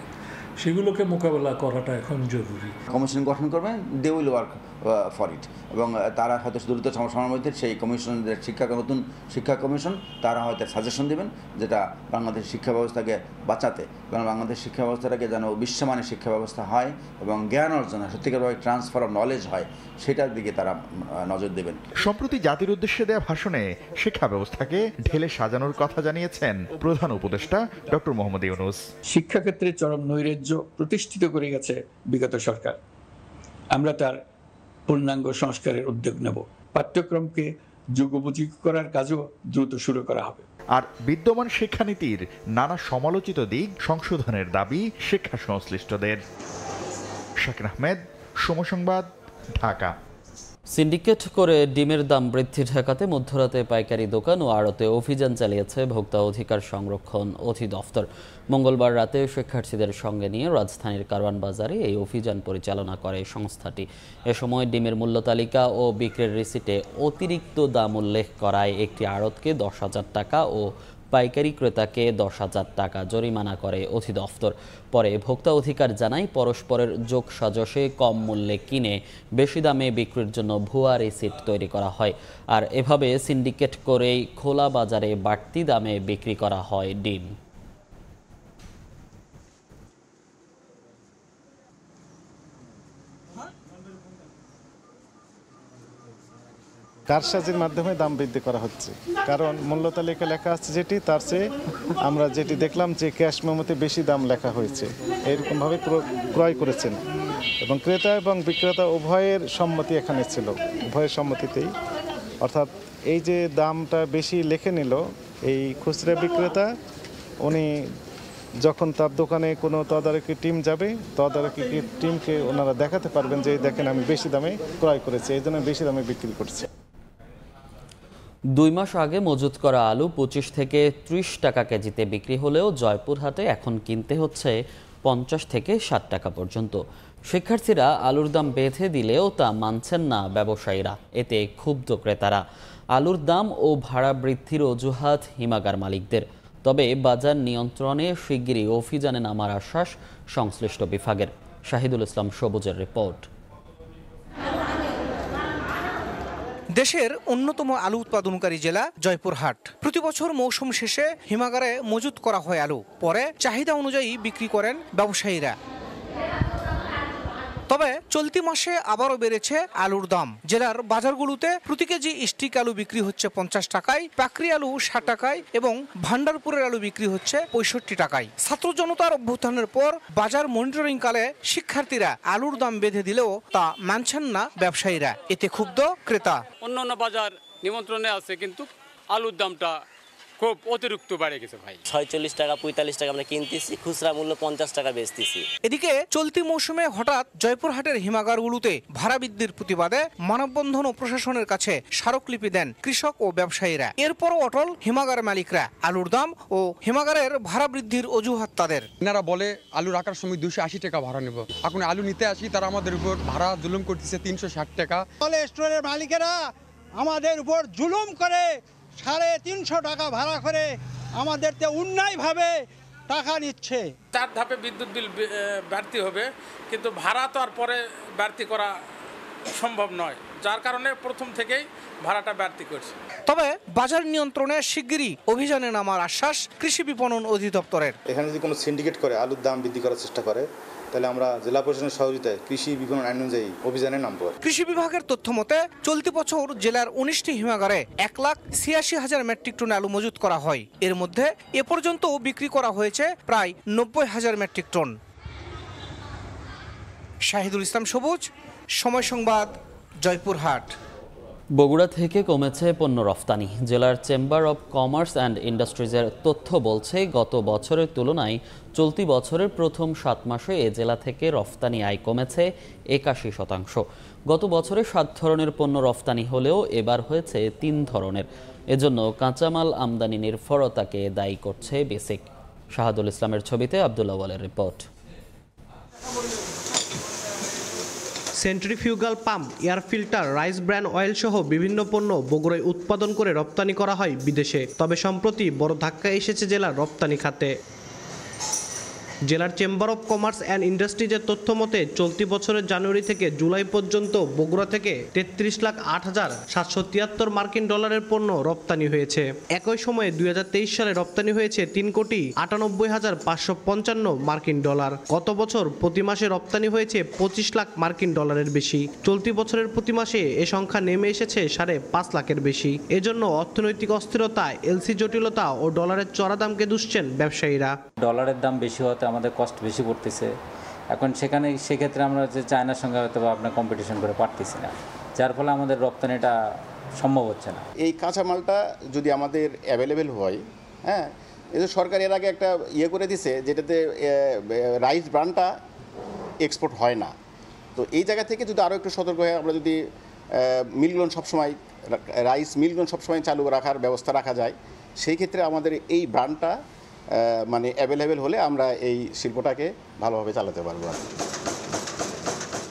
সেগুলোকে মোকাবেলা করাটা এখন জরুরি। কমিশন গঠন করবেন, they will work for it, এবং তারা হয়তো দ্রুত সময়ের মধ্যে সেই কমিশনের নতুন শিক্ষা কমিশন তারা হয়তো সাজেশন দেবেন যেটা বাংলাদেশ শিক্ষা ব্যবস্থাকে বাঁচাতে, কারণ বাংলাদেশ শিক্ষা ব্যবস্থাটাকে যেন বিশ্বমানের শিক্ষা ব্যবস্থা হয় এবং জ্ঞান অর্জন হয়, সত্যিকারভাবে ট্রান্সফার অফ নলেজ হয়, সেটার দিকে তারা নজর দেবেন। সম্প্রতি জাতির উদ্দেশ্যে দেওয়া ভাষণে শিক্ষা ব্যবস্থাকে ঢেলে সাজানোর কথা জানিয়েছেন প্রধান উপদেষ্টা ডক্টর মোহাম্মদ ইউনূস। শিক্ষাক্ষেত্রে চরম নৈরাজ্য প্রতিষ্ঠিত করে গেছে বিগত সরকার। আমরা তার পূর্ণাঙ্গ সংস্কারের উদ্যোগ নেব। পাঠ্যক্রমকে যুগোপযোগী করার কাজও দ্রুত শুরু করা হবে। আর বিদ্যমান শিক্ষানীতির নানা সমালোচিত দিক সংশোধনের দাবি শিক্ষা সংশ্লিষ্টদের। শাকির আহমেদ, সময় সংবাদ, ঢাকা। সিন্ডিকেট করে ডিমের দাম বৃদ্ধি ঠেকাতে মধ্যরাতে পাইকারি দোকান ও আড়তে অভিযান চালিয়েছে ভোক্তা অধিকার সংরক্ষণ অধিদপ্তর। মঙ্গলবার রাতে শিক্ষার্থীদের সঙ্গে নিয়ে রাজধানীর কারওয়ান বাজারে এই অভিযান পরিচালনা করে সংস্থাটি। এ সময় ডিমের মূল্য তালিকা ও বিক্রির রিসিটে অতিরিক্ত দাম উল্লেখ করায় একটি আড়তকে 10,000 টাকা ও পাইকারি ক্রেতাকে 10,000 টাকা জরিমানা করে অধিদপ্তর। পরে ভোক্তা অধিকার জানায় পরস্পরের যোগসাজশে কম মূল্যে কিনে বেশি দামে বিক্রির জন্য ভুয়া রিসিট তৈরি করা হয়। আর এভাবে সিন্ডিকেট করেই খোলা বাজারে বাড়তি দামে বিক্রি করা হয় ডিম। কারসাজির মাধ্যমে দাম বৃদ্ধি করা হচ্ছে, কারণ মূল্য তালিকা লেখা আছে যেটি, তার চেয়ে আমরা যেটি দেখলাম যে ক্যাশ মেমোতে বেশি দাম লেখা হয়েছে, এরকমভাবে ক্রয় করেছেন এবং ক্রেতা এবং বিক্রেতা উভয়ের সম্মতি এখানে ছিল, উভয়ের সম্মতিতেই, অর্থাৎ এই যে দামটা বেশি লিখে নিল এই খুচরা বিক্রেতা, উনি যখন তার দোকানে কোনো তদারকি টিম যাবে, তদারকি টিমকে ওনারা দেখাতে পারবেন যে দেখেন আমি বেশি দামে ক্রয় করেছি, এই জন্য বেশি দামে বিক্রি করছি। 2 মাস আগে মজুত করা আলু 25 থেকে 30 টাকা কেজিতে বিক্রি হলেও জয়পুরহাটে এখন কিনতে হচ্ছে 50 থেকে 60 টাকা পর্যন্ত। শিক্ষার্থীরা আলুর দাম বেঁধে দিলেও তা মানছেন না ব্যবসায়ীরা, এতে ক্ষুব্ধ ক্রেতারা। আলুর দাম ও ভাড়া বৃদ্ধির অজুহাত হিমাগার মালিকদের, তবে বাজার নিয়ন্ত্রণে শিগগিরই অভিযানে নামার আশ্বাস সংশ্লিষ্ট বিভাগের। শাহিদুল ইসলাম সবুজের রিপোর্ট। দেশের অন্যতম আলু উৎপাদনকারী জেলা জয়পুরহাট। প্রতি বছর মৌসুম শেষে হিমাগারে মজুত করা হয় আলু, পরে চাহিদা অনুযায়ী বিক্রি করেন ব্যবসায়ীরা। তবে চলতি মাসে আবারও বেড়েছে আলুর দাম। জেলার বাজারগুলোতে প্রতি কেজি স্টিক আলু বিক্রি হচ্ছে 50 টাকায়, পাকড়ি আলু 60 টাকায় এবং ভান্ডারপুরের আলু বিক্রি হচ্ছে 65 টাকায়। ছাত্র জনতার অভ্যুত্থানের পর বাজার মনিটরিং কালে শিক্ষার্থীরা আলুর দাম বেঁধে দিলেও তা মানছেন না ব্যবসায়ীরা, এতে ক্ষুব্ধ ক্রেতা। অন্যান্য বাজার নিমন্ত্রণে আছে, কিন্তু আলুর দামটা খুব অতিরিক্ত বেড়ে গেছে ভাই। 46 টাকা 45 টাকা আমরা কিনতেছি, খুচরা মূল্য 50 টাকা বেচতেছি। এদিকে চলতি মৌসুমে হঠাৎ জয়পুরহাটের হিমাগারগুলোতে ভাড়া বৃদ্ধির প্রতিবাদে মানববন্ধন ও প্রশাসনের কাছে স্মারকলিপি দেন কৃষক ও ব্যবসায়ীরা। এরপরও অটল হিমাগার মালিকরা, আলুর দাম ও হিমাগারের ভাড়া বৃদ্ধির অজুহাত তাদের। এনারা বলে আলু রাখার সময় 280 টাকা ভাড়া নেব, এখন আলু নিতে আসি তারা আমাদের উপর ভাড়া জুলুম করতেছে 360 টাকা। স্টোরের মালিকেরা আমাদের উপর জুলুম করে 350 টাকা ভাড়া করে আমাদেরকে অন্যায়ভাবে টাকা নিচ্ছে। 4 ধাপে বিদ্যুৎ বিল বাড়তি হবে, কিন্তু ভাড়া তো আর পরে বাড়তি করা সম্ভব নয়, যার কারণে প্রথম থেকেই ভাড়াটা বাড়তি করছে। তবে বাজার নিয়ন্ত্রণে শিগগিরই অভিযানে নামার আশ্বাস কৃষি বিপণন অধিদপ্তরের। এখানে যদি কোনো সিন্ডিকেট করে আলুর দাম বৃদ্ধি করার চেষ্টা করে, তাহলে আমরা জেলা প্রশাসনের সহযোগিতায় কৃষি বিপণন আইন অনুযায়ী অভিযানে নামব। কৃষি বিভাগের তথ্য মতে চলতি বছর জেলার 19টি হিমাগারে 1,86,000 মেট্রিক টন আলু মজুত করা হয়। এর মধ্যে এ পর্যন্ত বিক্রি করা হয়েছে প্রায় 90,000 মেট্রিক টন। শাহিদুল ইসলাম সবুজ, সময় সংবাদ, জয়পুরহাট। বগুড়া থেকে কমেছে পণ্য রফতানি। জেলার চেম্বার অব কমার্স অ্যান্ড ইন্ডাস্ট্রিজের তথ্য বলছে, গত বছরের তুলনায় চলতি বছরের প্রথম 7 মাসে এ জেলা থেকে রফতানি আয় কমেছে 81%। গত বছরে 7 ধরনের পণ্য রফতানি হলেও এবার হয়েছে 3 ধরনের। এজন্য কাঁচামাল আমদানি নির্ভরতাকে দায়ী করছে বেসিক। শাহাদুল ইসলামের ছবিতে আব্দুল্লাহ ওয়ালের report. Centrifugal pump, air filter, rice brand oil সহ বিভিন্ন পণ্য বগুড়ায় উৎপাদন করে রপ্তানি করা হয় বিদেশে। তবে সম্প্রতি বড় ধাক্কা এসেছে জেলার রপ্তানি খাতে। জেলার চেম্বার অব কমার্স অ্যান্ড ইন্ডাস্ট্রিজের তথ্য মতে চলতি বছরের জানুয়ারি থেকে জুলাই পর্যন্ত বগুড়া থেকে 33,08,773 মার্কিন ডলারের পণ্য রপ্তানি হয়েছে। একই সময়ে 2023 সালে রপ্তানি হয়েছে 3,98,555 মার্কিন ডলার। গত বছর প্রতি মাসে রপ্তানি হয়েছে 25 লাখ মার্কিন ডলারের বেশি। চলতি বছরের প্রতি মাসে এ সংখ্যা নেমে এসেছে 5.5 লাখের বেশি। এজন্য অর্থনৈতিক অস্থিরতা, এলসি জটিলতা ও ডলারের চড়া দামকে দুষছেন ব্যবসায়ীরা। ডলারের দাম বেশি হতে আমাদের কস্ট বেশি পড়তেছে। এখন সেক্ষেত্রে আমরা যে চায়নার সঙ্গে হয়তো আপনার কম্পিটিশন করে পারতেছি না, যার ফলে আমাদের রপ্তানিটা সম্ভব হচ্ছে না। এই কাঁচামালটা যদি আমাদের অ্যাভেলেবেল হয়, হ্যাঁ, এই যে সরকার এর আগে একটা করে দিছে যেটাতে রাইস ব্র্যান্ডটা এক্সপোর্ট হয় না। তো এই জায়গা থেকে যদি আরও একটু সতর্ক হয়ে আমরা যদি মিলগুলো সবসময় রাইস মিলগুলো সবসময় চালু রাখার ব্যবস্থা রাখা যায়, সেই ক্ষেত্রে আমাদের এই ব্র্যান্ডটা মানে অ্যাভেলেবেল হলে আমরা এই শিল্পটাকে ভালোভাবে চালাতে পারবো।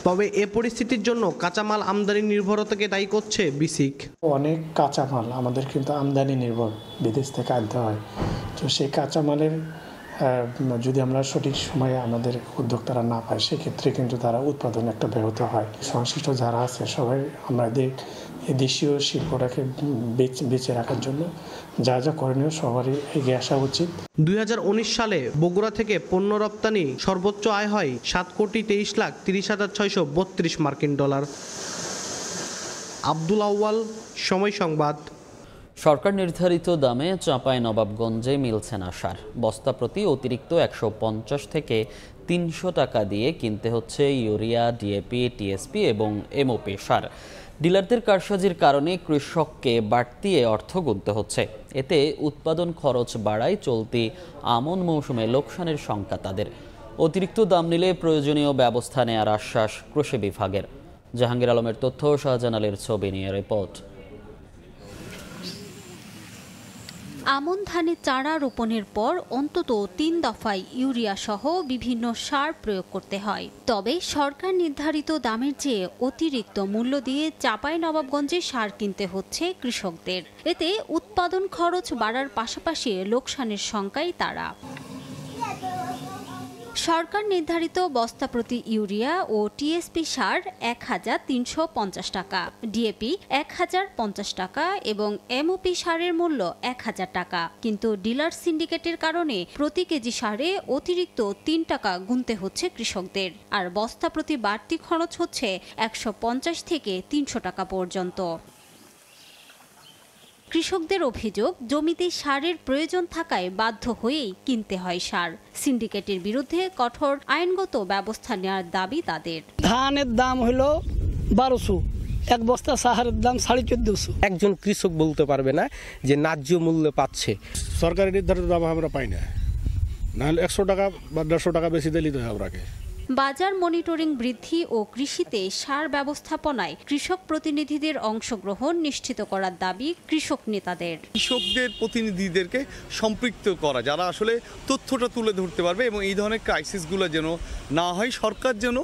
তবে এ পরিস্থিতির জন্য কাঁচামাল আমদানি নির্ভরতাকে দায়ী করছে বিসিক। অনেক কাঁচামাল আমাদের কিন্তু আমদানি নির্ভর, বিদেশ থেকে আনতে হয়। তো সেই কাঁচামালের যদি আমরা সঠিক সময়ে আমাদের উদ্যোক্তারা না পায়, সেক্ষেত্রে কিন্তু তারা উৎপাদন একটা ব্যাহত হয়। সংশ্লিষ্ট যারা আছে সবাই আমাদের এই দেশীয় শিল্পটাকে বেঁচে রাখার জন্য যা যা করণীয় সবারই এগিয়ে আসা উচিত। 2019 সালে বগুড়া থেকে পণ্য রপ্তানি সর্বোচ্চ আয় হয় 7,23,30,632 মার্কিন ডলার। আব্দুল আউয়াল, সময় সংবাদ। সরকার নির্ধারিত দামে চাঁপাইনবাবগঞ্জে মিলছে না সার। বস্তা প্রতি অতিরিক্ত 150 থেকে 300 টাকা দিয়ে কিনতে হচ্ছে ইউরিয়া, ডিএপি, টিএসপি এবং এমওপি সার। ডিলারদের কারসাজির কারণে কৃষককে বাড়তি অর্থ গুনতে হচ্ছে। এতে উৎপাদন খরচ বাড়ায় চলতি আমন মৌসুমে লোকসানের শঙ্কা তাদের। অতিরিক্ত দাম নিলে প্রয়োজনীয় ব্যবস্থা নেওয়ার আশ্বাস কৃষি বিভাগের। জাহাঙ্গীর আলমের তথ্য, শাহজাহান আলীর ছবি নিয়ে রিপোর্ট। আমন ধানের চারা রোপণের পর অন্তত 3 দফায় ইউরিয়া সহ বিভিন্ন সার প্রয়োগ করতে হয়। তবে সরকার নির্ধারিত দামের চেয়ে অতিরিক্ত মূল্য দিয়ে চাঁপাইনবাবগঞ্জে সার কিনতে হচ্ছে কৃষকদের। এতে উৎপাদন খরচ বাড়ার পাশাপাশি লোকসানের শঙ্কায় তারা। সরকার নির্ধারিত বস্তা প্রতি ইউরিয়া ও টিএসপি সার 1350 টাকা, ডিএপি 1050 টাকা এবং এমওপি সারের মূল্য 1000 টাকা। কিন্তু ডিলার সিন্ডিকেটের কারণে প্রতি কেজি সারে অতিরিক্ত 3 টাকা গুনতে হচ্ছে কৃষকদের। আর বস্তা প্রতি বাড়তি খরচ হচ্ছে 150 থেকে 300 টাকা পর্যন্ত। কৃষকদের অভিযোগ, জমিতে সারের প্রয়োজন থাকায় বাধ্য হয়েই কিনতে হয় সার। সিন্ডিকেটের বিরুদ্ধে কঠোর আইনগত ব্যবস্থা নেওয়ার দাবি তাদের। ধানের দাম হলো 1200, এক বস্তা সাহারের দাম 1450। একজন কৃষক বলতে পারবে না যে ন্যায্য মূল্য পাচ্ছে। সরকারি নির্ধারিত দাম আমরা পাই না, নাহলে 100 টাকা বা 150 টাকা বেশি দিলেই তো আমরাকে। বাজার মনিটরিং বৃদ্ধি ও কৃষিতে সার ব্যবস্থাপনায় কৃষক প্রতিনিধিদের অংশগ্রহণ নিশ্চিত করার দাবি কৃষক নেতাদের। কৃষকদের প্রতিনিধিদেরকে সম্পৃক্ত করা, যারা আসলে তথ্যটা তুলে ধরতে পারবে এবং এই ধরনের ক্রাইসিসগুলো যেন না হয়, সরকার যেন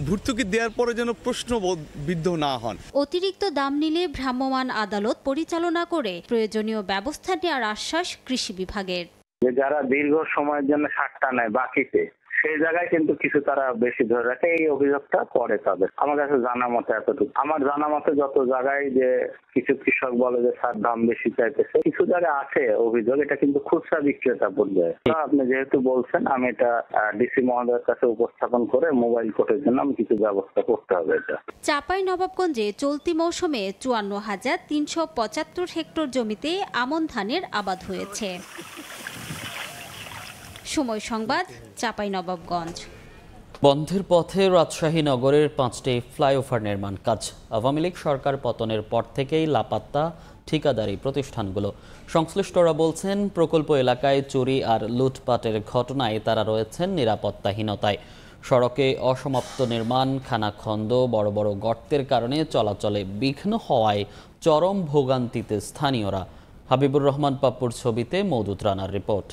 ভর্তুকি দেওয়ার পরে যেন প্রশ্নবিদ্ধ না হন। অতিরিক্ত দাম নিলে ভ্রাম্যমাণ আদালত পরিচালনা করে প্রয়োজনীয় ব্যবস্থা নেওয়ার আশ্বাস কৃষি বিভাগের। যারা দীর্ঘ সময়ের জন্য সারটা নেয় বাকিতে, সেই জায়গায় কিন্তু কিছু তারা বেশি ধরে রাখে, এই অভিযোগটা করে তাদের। আমার কাছে জানা মতে এতটুকু, আমার জানা মতে যত জায়গায় যে কিছু কৃষক বলে যে সার দাম বেশি চাইতেছে, কিছু জায়গায় আছে অভিযোগ, এটা কিন্তু খুচরা বিক্রেতা পর্যায়ে। আপনি যেহেতু বলছেন, আমি এটা ডিসি মহোদয়ের কাছে উপস্থাপন করে মোবাইল কোর্টের জন্য আমি কিছু ব্যবস্থা করতে হবে। এটা চাঁপাইনবাবগঞ্জে চলতি মৌসুমে 54,375 হেক্টর জমিতে আমন ধানের আবাদ হয়েছে। সময় সংবাদ, চাঁপাইনবাবগঞ্জ। বন্ধের পথে রাজশাহী নগরের 5টি ফ্লাইওভার নির্মাণ কাজ। আওয়ামী লীগ সরকার পতনের পর থেকেই লাপাত্তা ঠিকাদারি প্রতিষ্ঠানগুলো। সংশ্লিষ্টরা বলছেন, প্রকল্প এলাকায় চুরি আর লুটপাটের ঘটনায় তারা রয়েছেন নিরাপত্তাহীনতায়। সড়কে অসমাপ্ত নির্মাণ, খানাখন্দ, বড় বড় গর্তের কারণে চলাচলে বিঘ্ন হওয়ায় চরম ভোগান্তিতে স্থানীয়রা। হাবিবুর রহমান পাপ্পুর ছবিতে মওদুদ রানার রিপোর্ট।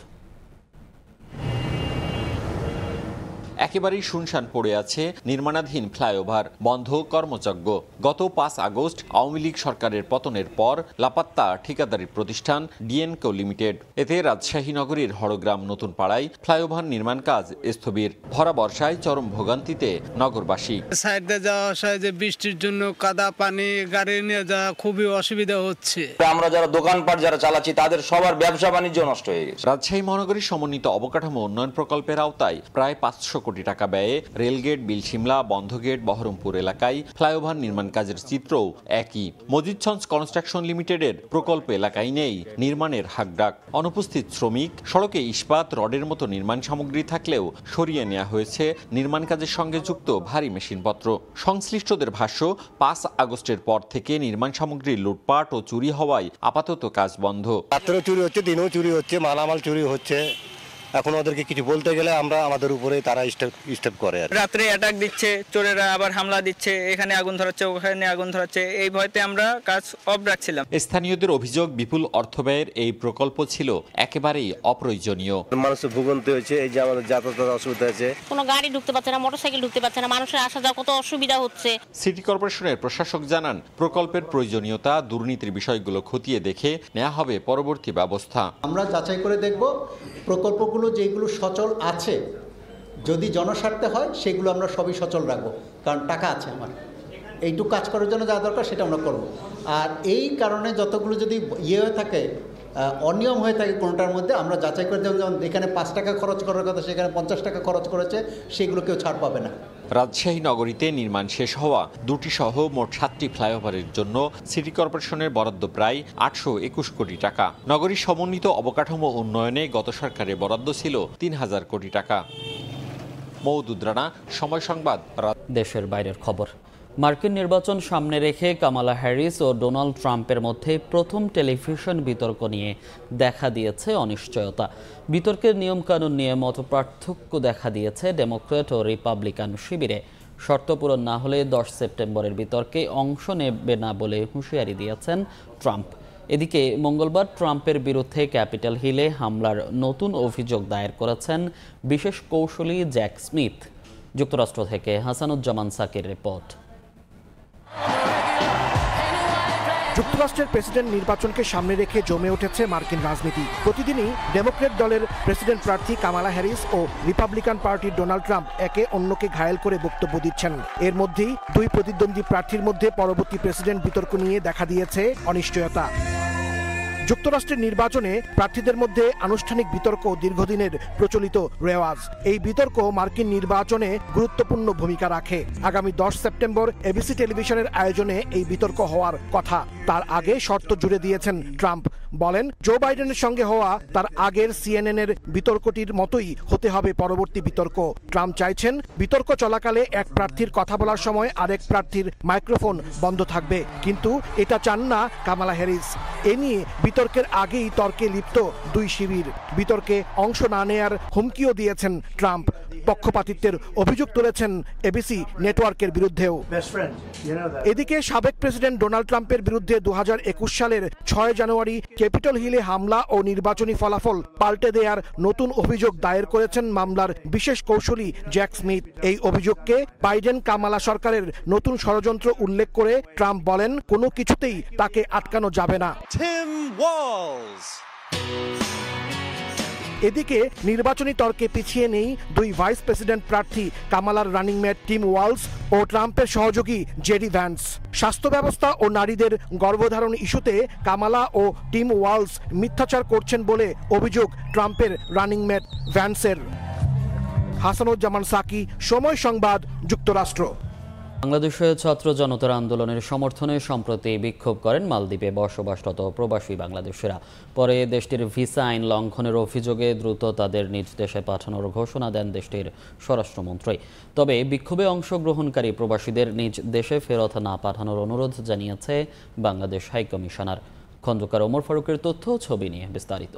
একেবারেই শুনশান পড়ে আছে নির্মাণাধীন ফ্লাইওভার, বন্ধ কর্মযজ্ঞ। গত 5 আগস্ট আওয়ামী লীগ সরকারের পতনের পর লাপাত্তা ঠিকাদারি প্রতিষ্ঠান ডিএনকো লিমিটেড। এতে রাজশাহী নগরীর হরগ্রাম নতুন পাড়ায় ফ্লাইওভার নির্মাণ কাজ স্থবির। ভরা বর্ষায় চরম ভোগান্তিতে নগরবাসী। সাইডে যাওয়া আসায় যে বৃষ্টির জন্য কাদা পানি, গাড়ি নিয়ে যাওয়া খুবই অসুবিধা হচ্ছে। আমরা যারা দোকানপাট যারা চালাচ্ছি তাদের সবার ব্যবসা বাণিজ্য নষ্ট হয়ে গেছে। রাজশাহী মহানগরীর সমন্বিত অবকাঠামো উন্নয়ন প্রকল্পের আওতায় প্রায় 500 কোটি টাকা ব্যয়ে রেলগেট, বিলশিমলা, বন্ধগেট, বহরমপুর এলাকায় ফ্লাইওভার নির্মাণ কাজের চিত্রও একই। মজিদছন্স কনস্ট্রাকশন লিমিটেডের প্রকল্প এলাকায় নেই নির্মাণের হাকডাক। অনুপস্থিত শ্রমিক, সড়কে ইস্পাত, রডের মতো নির্মাণ সামগ্রী থাকলেও সরিয়ে নেওয়া হয়েছে নির্মাণ কাজের সঙ্গে যুক্ত ভারী মেশিনপত্র। সংশ্লিষ্টদের ভাষ্য, 5 আগস্টের পর থেকে নির্মাণ সামগ্রীর লুটপাট ও চুরি হওয়ায় আপাতত কাজ বন্ধ। রাত্রেও চুরি হচ্ছে, দিনেও চুরি হচ্ছে, মালামাল চুরি হচ্ছে। এখন ওদেরকে কিছু বলতে গেলে আমাদের উপরে তারা স্টেপ করে। রাত্রে অ্যাটাক দিচ্ছে, চোরেরা আবার হামলা দিচ্ছে, এখানে আগুন ধরাচ্ছে, ওখানে আগুন ধরাচ্ছে, এই ভয়তে আমরা কাজ অফ রাখছিলাম। স্থানীয়দের অভিযোগ, বিপুল অর্থ ব্যয়ের এই প্রকল্প ছিল একেবারেই অপ্রয়োজনীয়। মানুষের ভোগান্তি হয়েছে, এই যে আমাদের যাতায়াতের অসুবিধা হয়েছে, কোনো গাড়ি ঢুকতে পারছে না, মোটরসাইকেল ঢুকতে পারছে না, মানুষের আসা যাওয়া কত অসুবিধা হচ্ছে। সিটি কর্পোরেশনের প্রশাসক জানান, প্রকল্পের প্রয়োজনীয়তা, দুর্নীতির বিষয়গুলো খতিয়ে দেখে নেওয়া হবে পরবর্তী ব্যবস্থা। আমরা যাচাই করে দেখব প্রকল্পগুলো যেগুলো সচল আছে, যদি জনস্বার্থে হয় সেগুলো আমরা সবই সচল রাখবো, কারণ টাকা আছে আমার, এইটুকু কাজ করার জন্য যা দরকার সেটা আমরা করব। আর এই কারণে যতগুলো যদি হয়ে থাকে অনিয়ম হয়ে থাকে কোনোটার মধ্যে আমরা যাচাই করে যেমন এখানে 5 টাকা খরচ করার কথা সেখানে 50 টাকা খরচ করেছে, সেগুলো কেউ ছাড় পাবে না। রাজশাহী নগরীতে নির্মাণ শেষ হওয়া 2টি সহ মোট 7টি ফ্লাইওভারের জন্য সিটি কর্পোরেশনের বরাদ্দ প্রায় 821 কোটি টাকা। নগরীর সমন্বিত অবকাঠামো উন্নয়নে গত সরকারে বরাদ্দ ছিল 3000 কোটি টাকা। মওদুদ রানা, সময় সংবাদ। দেশের বাইরের খবর। মার্কিন নির্বাচন সামনে রেখে কামালা হ্যারিস ও ডোনাল্ড ট্রাম্পের মধ্যে প্রথম টেলিভিশন বিতর্ক নিয়ে দেখা দিয়েছে অনিশ্চয়তা। বিতর্কের নিয়মকানুন নিয়ে মতপার্থক্য দেখা দিয়েছে ডেমোক্র্যাট ও রিপাবলিকান শিবিরে। শর্ত পূরণ না হলে 10 সেপ্টেম্বরের বিতর্কে অংশ নেবে না বলে হুঁশিয়ারি দিয়েছেন ট্রাম্প। এদিকে মঙ্গলবার ট্রাম্পের বিরুদ্ধে ক্যাপিটাল হিলে হামলার নতুন অভিযোগ দায়ের করেছেন বিশেষ কৌশলী জ্যাক স্মিথ। যুক্তরাষ্ট্র থেকে হাসানুজ্জামান সাকির রিপোর্ট। যুক্তরাষ্ট্রের প্রেসিডেন্ট নির্বাচনকে সামনে রেখে জমে উঠেছে মার্কিন রাজনীতি। প্রতিদিনই ডেমোক্র্যাট দলের প্রেসিডেন্ট প্রার্থী কামালা হ্যারিস ও রিপাবলিকান পার্টির ডোনাল্ড ট্রাম্প একে অন্যকে ঘায়েল করে বক্তব্য দিচ্ছেন। এর মধ্যেই দুই প্রতিদ্বন্দ্বী প্রার্থীর মধ্যে পরবর্তী প্রেসিডেন্ট বিতর্ক নিয়ে দেখা দিয়েছে অনিশ্চয়তা। যুক্তরাষ্ট্রের নির্বাচনে প্রার্থীদের মধ্যে আনুষ্ঠানিক বিতর্ক দীর্ঘদিনের প্রচলিত রেওয়াজ। এই বিতর্ক মার্কিন নির্বাচনে গুরুত্বপূর্ণ ভূমিকা রাখে। আগামী 10 সেপ্টেম্বর এবিসি টেলিভিশনের আয়োজনে এই বিতর্ক হওয়ার কথা। তার আগে শর্ত জুড়ে দিয়েছেন ট্রাম্প। বলেন, জো বাইডেনের সঙ্গে হওয়া তার আগের সিএনএনের বিতর্কটির মতোই হতে হবে পরবর্তী বিতর্ক। ট্রাম্প চাইছেন বিতর্ক চলাকালে এক প্রার্থীর কথা বলার সময় আরেক প্রার্থীর মাইক্রোফোন বন্ধ থাকবে, কিন্তু এটা চান না কামালা হ্যারিস। এ নিয়ে বিতর্কের আগেই তর্কে লিপ্ত দুই শিবির। বিতর্কে অংশ না নেয়ার হুমকিও দিয়েছেন ট্রাম্প। পক্ষপাতিত্বের অভিযোগ তুলেছেন এবিসি নেটওয়ার্কের বিরুদ্ধেও। এদিকে সাবেক প্রেসিডেন্ট ডোনাল্ড ট্রাম্পের বিরুদ্ধে 2021 সালের 6 জানুয়ারি ক্যাপিটল হিলে হামলা ও নির্বাচনী ফলাফল পাল্টে দেওয়ার নতুন অভিযোগ দায়ের করেছেন মামলার বিশেষ কৌশলী জ্যাক স্মিথ। এই অভিযোগকে বাইডেন কামালা সরকারের নতুন ষড়যন্ত্র উল্লেখ করে ট্রাম্প বলেন, কোনো কিছুতেই তাকে আটকানো যাবে না। এদিকে নির্বাচনী তর্কে পিছিয়ে নেই দুই ভাইস প্রেসিডেন্ট প্রার্থী কামালার রানিং মেট টিম ওয়ালস ও ট্রাম্পের সহযোগী জেডি ভ্যান্স। স্বাস্থ্য ব্যবস্থা ও নারীদের গর্ভধারণ ইস্যুতে কামালা ও টিম ওয়ালস মিথ্যাচার করছেন বলে অভিযোগ ট্রাম্পের রানিং মেট ভ্যান্সের। হাসানুজ্জামান সাকি, সময় সংবাদ, যুক্তরাষ্ট্র। বাংলাদেশে ছাত্র জনতার আন্দোলনের সমর্থনে সম্প্রতি বিক্ষোভ করেন মালদ্বীপে বসবাসরত প্রবাসী বাংলাদেশিরা। পরে দেশটির ভিসা আইন লঙ্ঘনের অভিযোগে দ্রুত তাদের নিজ দেশে পাঠানোর ঘোষণা দেন দেশটির স্বরাষ্ট্রমন্ত্রী। তবে বিক্ষোভে অংশগ্রহণকারী প্রবাসীদের নিজ দেশে ফেরত না পাঠানোর অনুরোধ জানিয়েছে বাংলাদেশ হাইকমিশনার। খন্দকার ওমর ফারুকের তথ্য ছবি নিয়ে বিস্তারিত।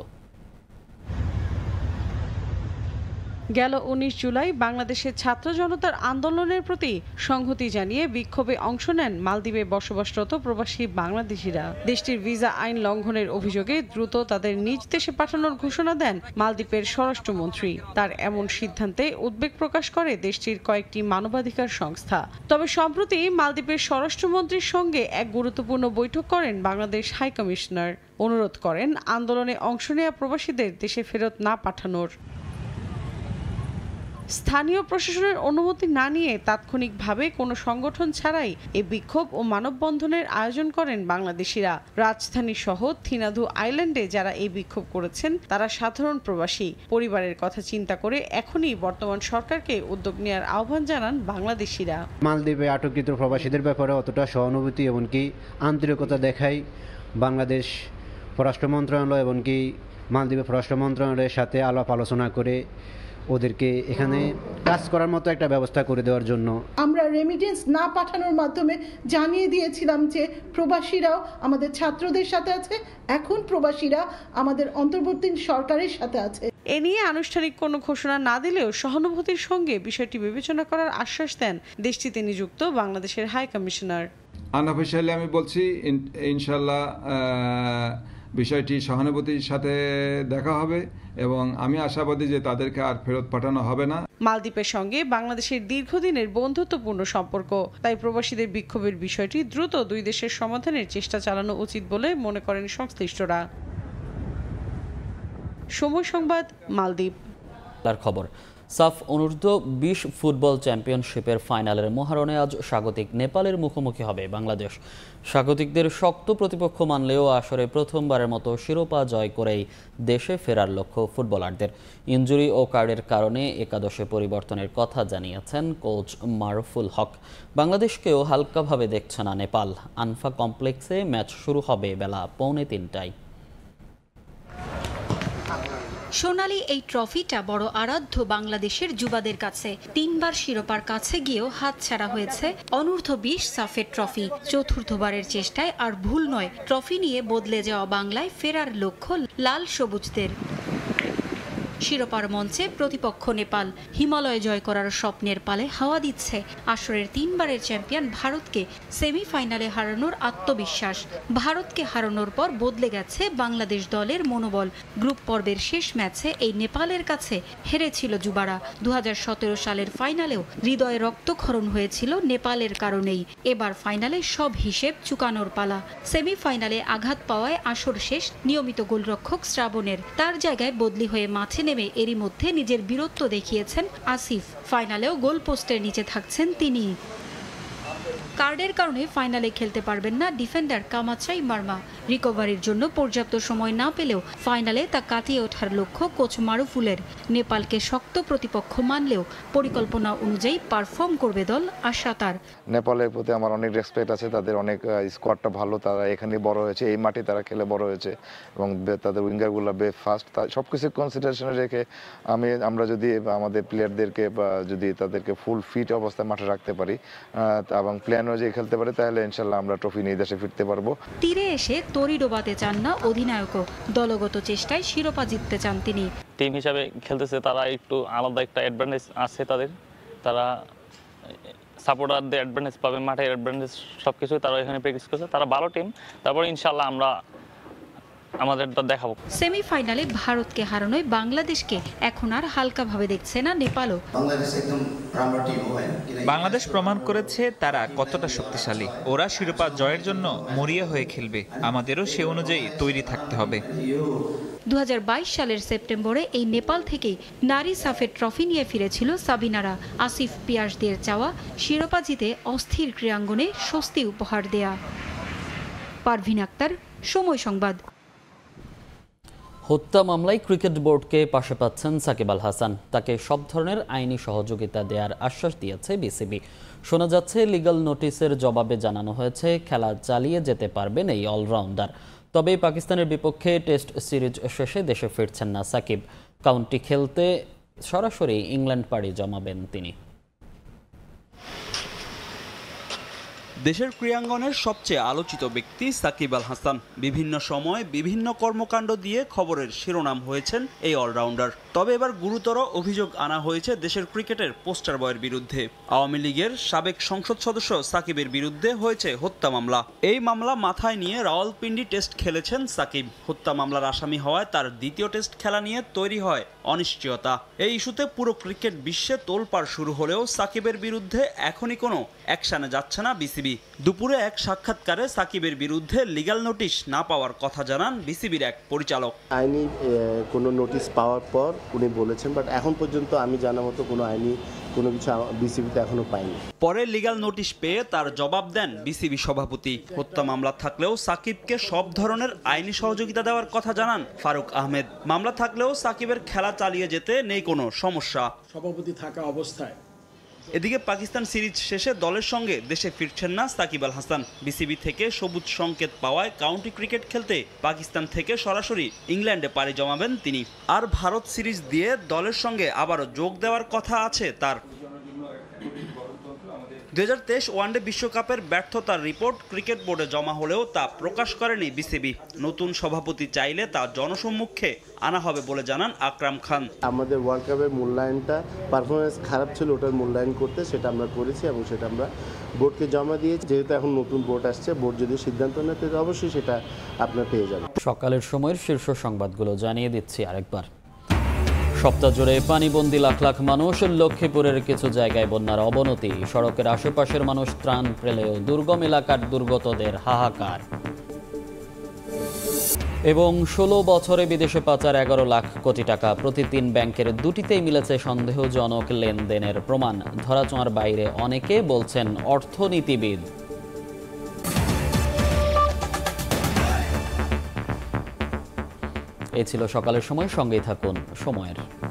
গেল 19 জুলাই বাংলাদেশের ছাত্র জনতার আন্দোলনের প্রতি সংহতি জানিয়ে বিক্ষোভে অংশ নেন মালদ্বীপে বসবাসরত প্রবাসী বাংলাদেশিরা। দেশটির ভিসা আইন লঙ্ঘনের অভিযোগে দ্রুত তাদের নিজ দেশে পাঠানোর ঘোষণা দেন মালদ্বীপের স্বরাষ্ট্রমন্ত্রী। তার এমন সিদ্ধান্তে উদ্বেগ প্রকাশ করে দেশটির কয়েকটি মানবাধিকার সংস্থা। তবে সম্প্রতি মালদ্বীপের স্বরাষ্ট্রমন্ত্রীর সঙ্গে এক গুরুত্বপূর্ণ বৈঠক করেন বাংলাদেশ হাইকমিশনার। অনুরোধ করেন আন্দোলনে অংশ নেওয়া প্রবাসীদের দেশে ফেরত না পাঠানোর। স্থানীয় প্রশাসনের অনুমতি না নিয়ে তাৎক্ষণিকভাবে কোনো সংগঠন ছাড়াই এই বিক্ষোভ ও মানববন্ধনের আয়োজন করেন বাংলাদেশিরা। রাজধানী সহ থিনাধু আইল্যান্ডে যারা এই বিক্ষোভ করেছেন তারা সাধারণ প্রবাসী। পরিবারের কথা চিন্তা করে এখনই বর্তমান সরকারকে উদ্যোগ নেওয়ার আহ্বান জানান বাংলাদেশিরা। মালদ্বীপে আটককৃত প্রবাসীদের ব্যাপারে অতটা সহানুভূতি এমনকি আন্তরিকতা দেখায় বাংলাদেশ পররাষ্ট্র মন্ত্রণালয়, এমনকি মালদ্বীপের পররাষ্ট্র মন্ত্রণালয়ের সাথে আলাপ আলোচনা করে ওদেরকে এখানে কাজ করার মতো একটা ব্যবস্থা করে দেওয়ার জন্য আমরা রেমিটেন্স না পাঠানোর মাধ্যমে জানিয়ে দিয়েছিলাম যে প্রবাসীরাও আমাদের ছাত্রদের সাথে আছে, এখন প্রবাসীরা আমাদের অন্তর্বর্তী সরকারের সাথে আছে। এ নিয়ে আনুষ্ঠানিক কোনো ঘোষণা না দিলেও সহানুভূতির সঙ্গে বিষয়টি বিবেচনা করার আশ্বাস দেন দেশটিতে নিযুক্ত বাংলাদেশের হাই কমিশনার। আনঅফিশিয়ালি আমি বলছি ইনশাল্লাহ বিষয়টি সহানুভূতির সাথে দেখা হবে এবং আমি আশাবাদী যে তাদেরকে আর ফেরত পাঠানো হবে না। মালদ্বীপের সঙ্গে বাংলাদেশের দীর্ঘদিনের বন্ধুত্বপূর্ণ সম্পর্ক, তাই প্রবাসীদের বিক্ষোভের বিষয়টি দ্রুত দুই দেশের সমাধানের চেষ্টা চালানো উচিত বলে মনে করেন সংশ্লিষ্টরা। সময় সংবাদ, মালদ্বীপ। তার খবর, সাফ অনূর্ধ্ব-20 ফুটবল চ্যাম্পিয়নশিপের ফাইনালের মহারণে আজ স্বাগতিক নেপালের মুখোমুখি হবে বাংলাদেশ। স্বাগতিকদের শক্ত প্রতিপক্ষ মানলেও আসরে প্রথমবারের মতো শিরোপা জয় করেই দেশে ফেরার লক্ষ্য ফুটবলারদের। ইনজুরি ও কার্ডের কারণে একাদশে পরিবর্তনের কথা জানিয়েছেন কোচ মারুফুল হক। বাংলাদেশকেও হালকাভাবে দেখছে না নেপাল। আনফা কমপ্লেক্সে ম্যাচ শুরু হবে বেলা 2:45টায়। সোনালী এই ট্রফিটা বড় আরাধ্য বাংলাদেশের যুবাদের কাছে। 3 বার শিরোপার কাছে গিয়েও হাতছাড়া হয়েছে অনূর্ধ্ব-20 সাফের ট্রফি। চতুর্থবারের চেষ্টায় আর ভুল নয়, ট্রফি নিয়ে বদলে যাওয়া বাংলায় ফেরার লক্ষ্য লাল সবুজদের। শিরোপার মঞ্চে প্রতিপক্ষ নেপাল। হিমালয় জয় করার স্বপ্নের পালে হাওয়া দিচ্ছে আসরের 3 বারের চ্যাম্পিয়ন ভারতকে সেমিফাইনালে হারানোর আত্মবিশ্বাস। ভারতকে হারানোর পর বদলে গেছে বাংলাদেশ দলের মনোবল। গ্রুপ পর্বের শেষ ম্যাচে এই নেপালের কাছে হেরেছিল যুবারা। 2017 সালের ফাইনালেও হৃদয়ে রক্তক্ষরণ হয়েছিল নেপালের কারণেই। এবার ফাইনালে সব হিসেব চুকানোর পালা। সেমিফাইনালে আঘাত পাওয়ায় আসর শেষ নিয়মিত গোলরক্ষক শ্রাবণের। তার জায়গায় বদলি হয়ে মাঠে নেমে এরই মধ্যে নিজের বীরত্ব দেখিয়েছেন আসিফ। ফাইনালেও গোল পোস্টের নিচে থাকছেন তিনি। কার্ডের কারণে ফাইনালে খেলতে পারবেন না ডিফেন্ডার কামাচাই মার্মা। রিকভারির জন্য পর্যাপ্ত সময় না পেলেও ফাইনালে তা কাটিয়ে ওঠার লক্ষ্য কোচ মারুফুলের। নেপালকে শক্ত প্রতিপক্ষ মানলেও পরিকল্পনা অনুযায়ী পারফর্ম করবে দল, আশা তার। নেপালের প্রতি আমার অনেক রেসপেক্ট আছে। তাদের অনেক স্কোয়াডটা ভালো, তারা এখানে বড় হয়েছে, এই মাঠে তারা খেলে বড় হয়েছে এবং তাদের উইঙ্গারগুলো ফাস্ট। সবকিছু কনসিডারেশনে রেখে আমরা যদি আমাদের প্লেয়ারদেরকে যদি তাদেরকে ফুল ফিট অবস্থায় মাঠে রাখতে পারি এবং প্ল্যান অনুযায়ী খেলতে পারে, তাহলে ইনশাল্লাহ আমরা ট্রফি নিয়ে দেশে ফিরতে পারবো। তীরে এসে তরি ডোবাতে চান না অধিনায়কও। দলগত চেষ্টায় শিরোপা জিততে চান তিনি। টিম হিসাবে খেলতেছে, তারা একটু আলাদা একটা অ্যাডভান্টেজ আছে তাদের। তারা সাপোর্টারদের অ্যাডভান্টেজ পাবে, মাঠের অ্যাডভান্টেজ সবকিছু তারা এখানে প্র্যাকটিস করছে। তারা ভালো টিম। তারপর ইনশাল্লাহ আমরা আমাদেরটা দেখাবো। সেমিফাইনালে ভারতকে হারানোয় বাংলাদেশকে এখন আর হালকাভাবে দেখছে না নেপালও। বাংলাদেশ প্রমাণ করেছে তারা কতটা শক্তিশালী। ওরা শিরোপা জয়ের জন্য মরিয়া হয়ে খেলবে, আমাদেরও সে অনুযায়ী তৈরি থাকতে হবে। 2022 সালের সেপ্টেম্বরে এই নেপাল থেকেই নারী সাফের ট্রফি নিয়ে ফিরেছিল সাবিনারা। আসিফ পিয়াসদের চাওয়া শিরোপা জিতে অস্থির ক্রীড়াঙ্গনে স্বস্তি উপহার দেয়া। পারভিন আক্তার, সময় সংবাদ। হত্যা মামলায় ক্রিকেট বোর্ডকে পাশে পাচ্ছেন সাকিব আল হাসান। তাকে সব ধরনের আইনি সহযোগিতা দেওয়ার আশ্বাস দিয়েছে বিসিবি। শোনা যাচ্ছে লিগ্যাল নোটিশের জবাবে জানানো হয়েছে খেলা চালিয়ে যেতে পারবেন এই অলরাউন্ডার। তবে পাকিস্তানের বিপক্ষে টেস্ট সিরিজ শেষে দেশে ফিরছেন না সাকিব। কাউন্টি খেলতে সরাসরি ইংল্যান্ড পাড়ি জমাবেন তিনি। দেশের ক্রীড়াঙ্গনের সবচেয়ে আলোচিত ব্যক্তি সাকিব আল হাসান। বিভিন্ন সময় বিভিন্ন কর্মকাণ্ড দিয়ে খবরের শিরোনাম হয়েছেন এই অলরাউন্ডার। তবে এবার গুরুতর অভিযোগ আনা হয়েছে দেশের ক্রিকেটের পোস্টার বয়ের বিরুদ্ধে। আওয়ামী লীগের সাবেক সংসদ সদস্য সাকিবের বিরুদ্ধে হয়েছে হত্যা মামলা। এই মামলা মাথায় নিয়ে রাওয়ালপিন্ডি টেস্ট খেলেছেন সাকিব। হত্যা মামলার আসামি হওয়ায় তার দ্বিতীয় টেস্ট খেলা নিয়ে তৈরি হয় অনিশ্চয়তা। এই ইস্যুতে পুরো ক্রিকেট বিশ্বে তোলপাড় শুরু হলেও সাকিবের বিরুদ্ধে এখনই কোনো অ্যাকশনে যাচ্ছে না বিসিবি। দুপুরে এক সাক্ষাৎকারে সাকিবের বিরুদ্ধে লিগ্যাল নোটিশ না পাওয়ার কথা জানান বিসিবির এক পরিচালক। আইনি কোনো নোটিশ পাওয়ার পর উনি বলেছেন, বাট এখন পর্যন্ত আমি জানা মতো কোনো আইনি কোনো কিছু বিসিবিতে এখনো পাইনি। পরে লিগ্যাল নোটিশ পেয়ে তার জবাব দেন বিসিবি সভাপতি। হত্যা মামলা থাকলেও সাকিবকে সব ধরনের আইনি সহযোগিতা দেওয়ার কথা জানান ফারুক আহমেদ। মামলা থাকলেও সাকিবের খেলা চালিয়ে যেতে নেই কোনো সমস্যা। সভাপতি থাকা অবস্থায় এদিকে পাকিস্তান সিরিজ শেষে দলের সঙ্গে দেশে ফিরছেন না সাকিব আল হাসান। বিসিবি থেকে সবুজ সংকেত পাওয়ায় কাউন্টি ক্রিকেট খেলতে পাকিস্তান থেকে সরাসরি ইংল্যান্ডে পাড়ি জমাবেন তিনি। আর ভারত সিরিজ দিয়ে দলের সঙ্গে আবারও যোগ দেওয়ার কথা আছে তার। 2023 ওয়ানডে বিশ্বকাপের ব্যর্থতার রিপোর্ট ক্রিকেট বোর্ডে জমা হলেও তা প্রকাশ করেনি বিসিবি। নতুন সভাপতি চাইলে তা জনসম্মুখে আনা হবে বলে জানান আকরাম খান। আমাদের ওয়ার্ল্ড কাপের মূল্যায়নটা পারফরমেন্স খারাপ ছিল, ওটার মূল্যায়ন করতে সেটা আমরা করেছি এবং সেটা আমরা বোর্ডকে জমা দিয়েছি। যেহেতু এখন নতুন বোর্ড আসছে, বোর্ড যদি সিদ্ধান্ত নেয় তাহলে অবশ্যই সেটা আপনার পেয়ে যাবেন। সকালের সময়ের শীর্ষ সংবাদগুলো জানিয়ে দিচ্ছি আরেকবার। সপ্তাহ জুড়ে পানিবন্দী লাখ লাখ মানুষ। লক্ষ্মীপুরের কিছু জায়গায় বন্যার অবনতি। সড়কের আশেপাশের মানুষ ত্রাণ পেলেও দুর্গম এলাকার দুর্গতদের হাহাকার। এবং ১৬ বছরে বিদেশে পাচার ১১ লাখ কোটি টাকা, প্রতি ৩ ব্যাংকের দুটিতেই মিলেছে সন্দেহজনক লেনদেনের প্রমাণ। ধরাছোঁয়ার বাইরে অনেকে, বলছেন অর্থনীতিবিদ। এ ছিল সকালের সময়, সঙ্গেই থাকুন সময়ের।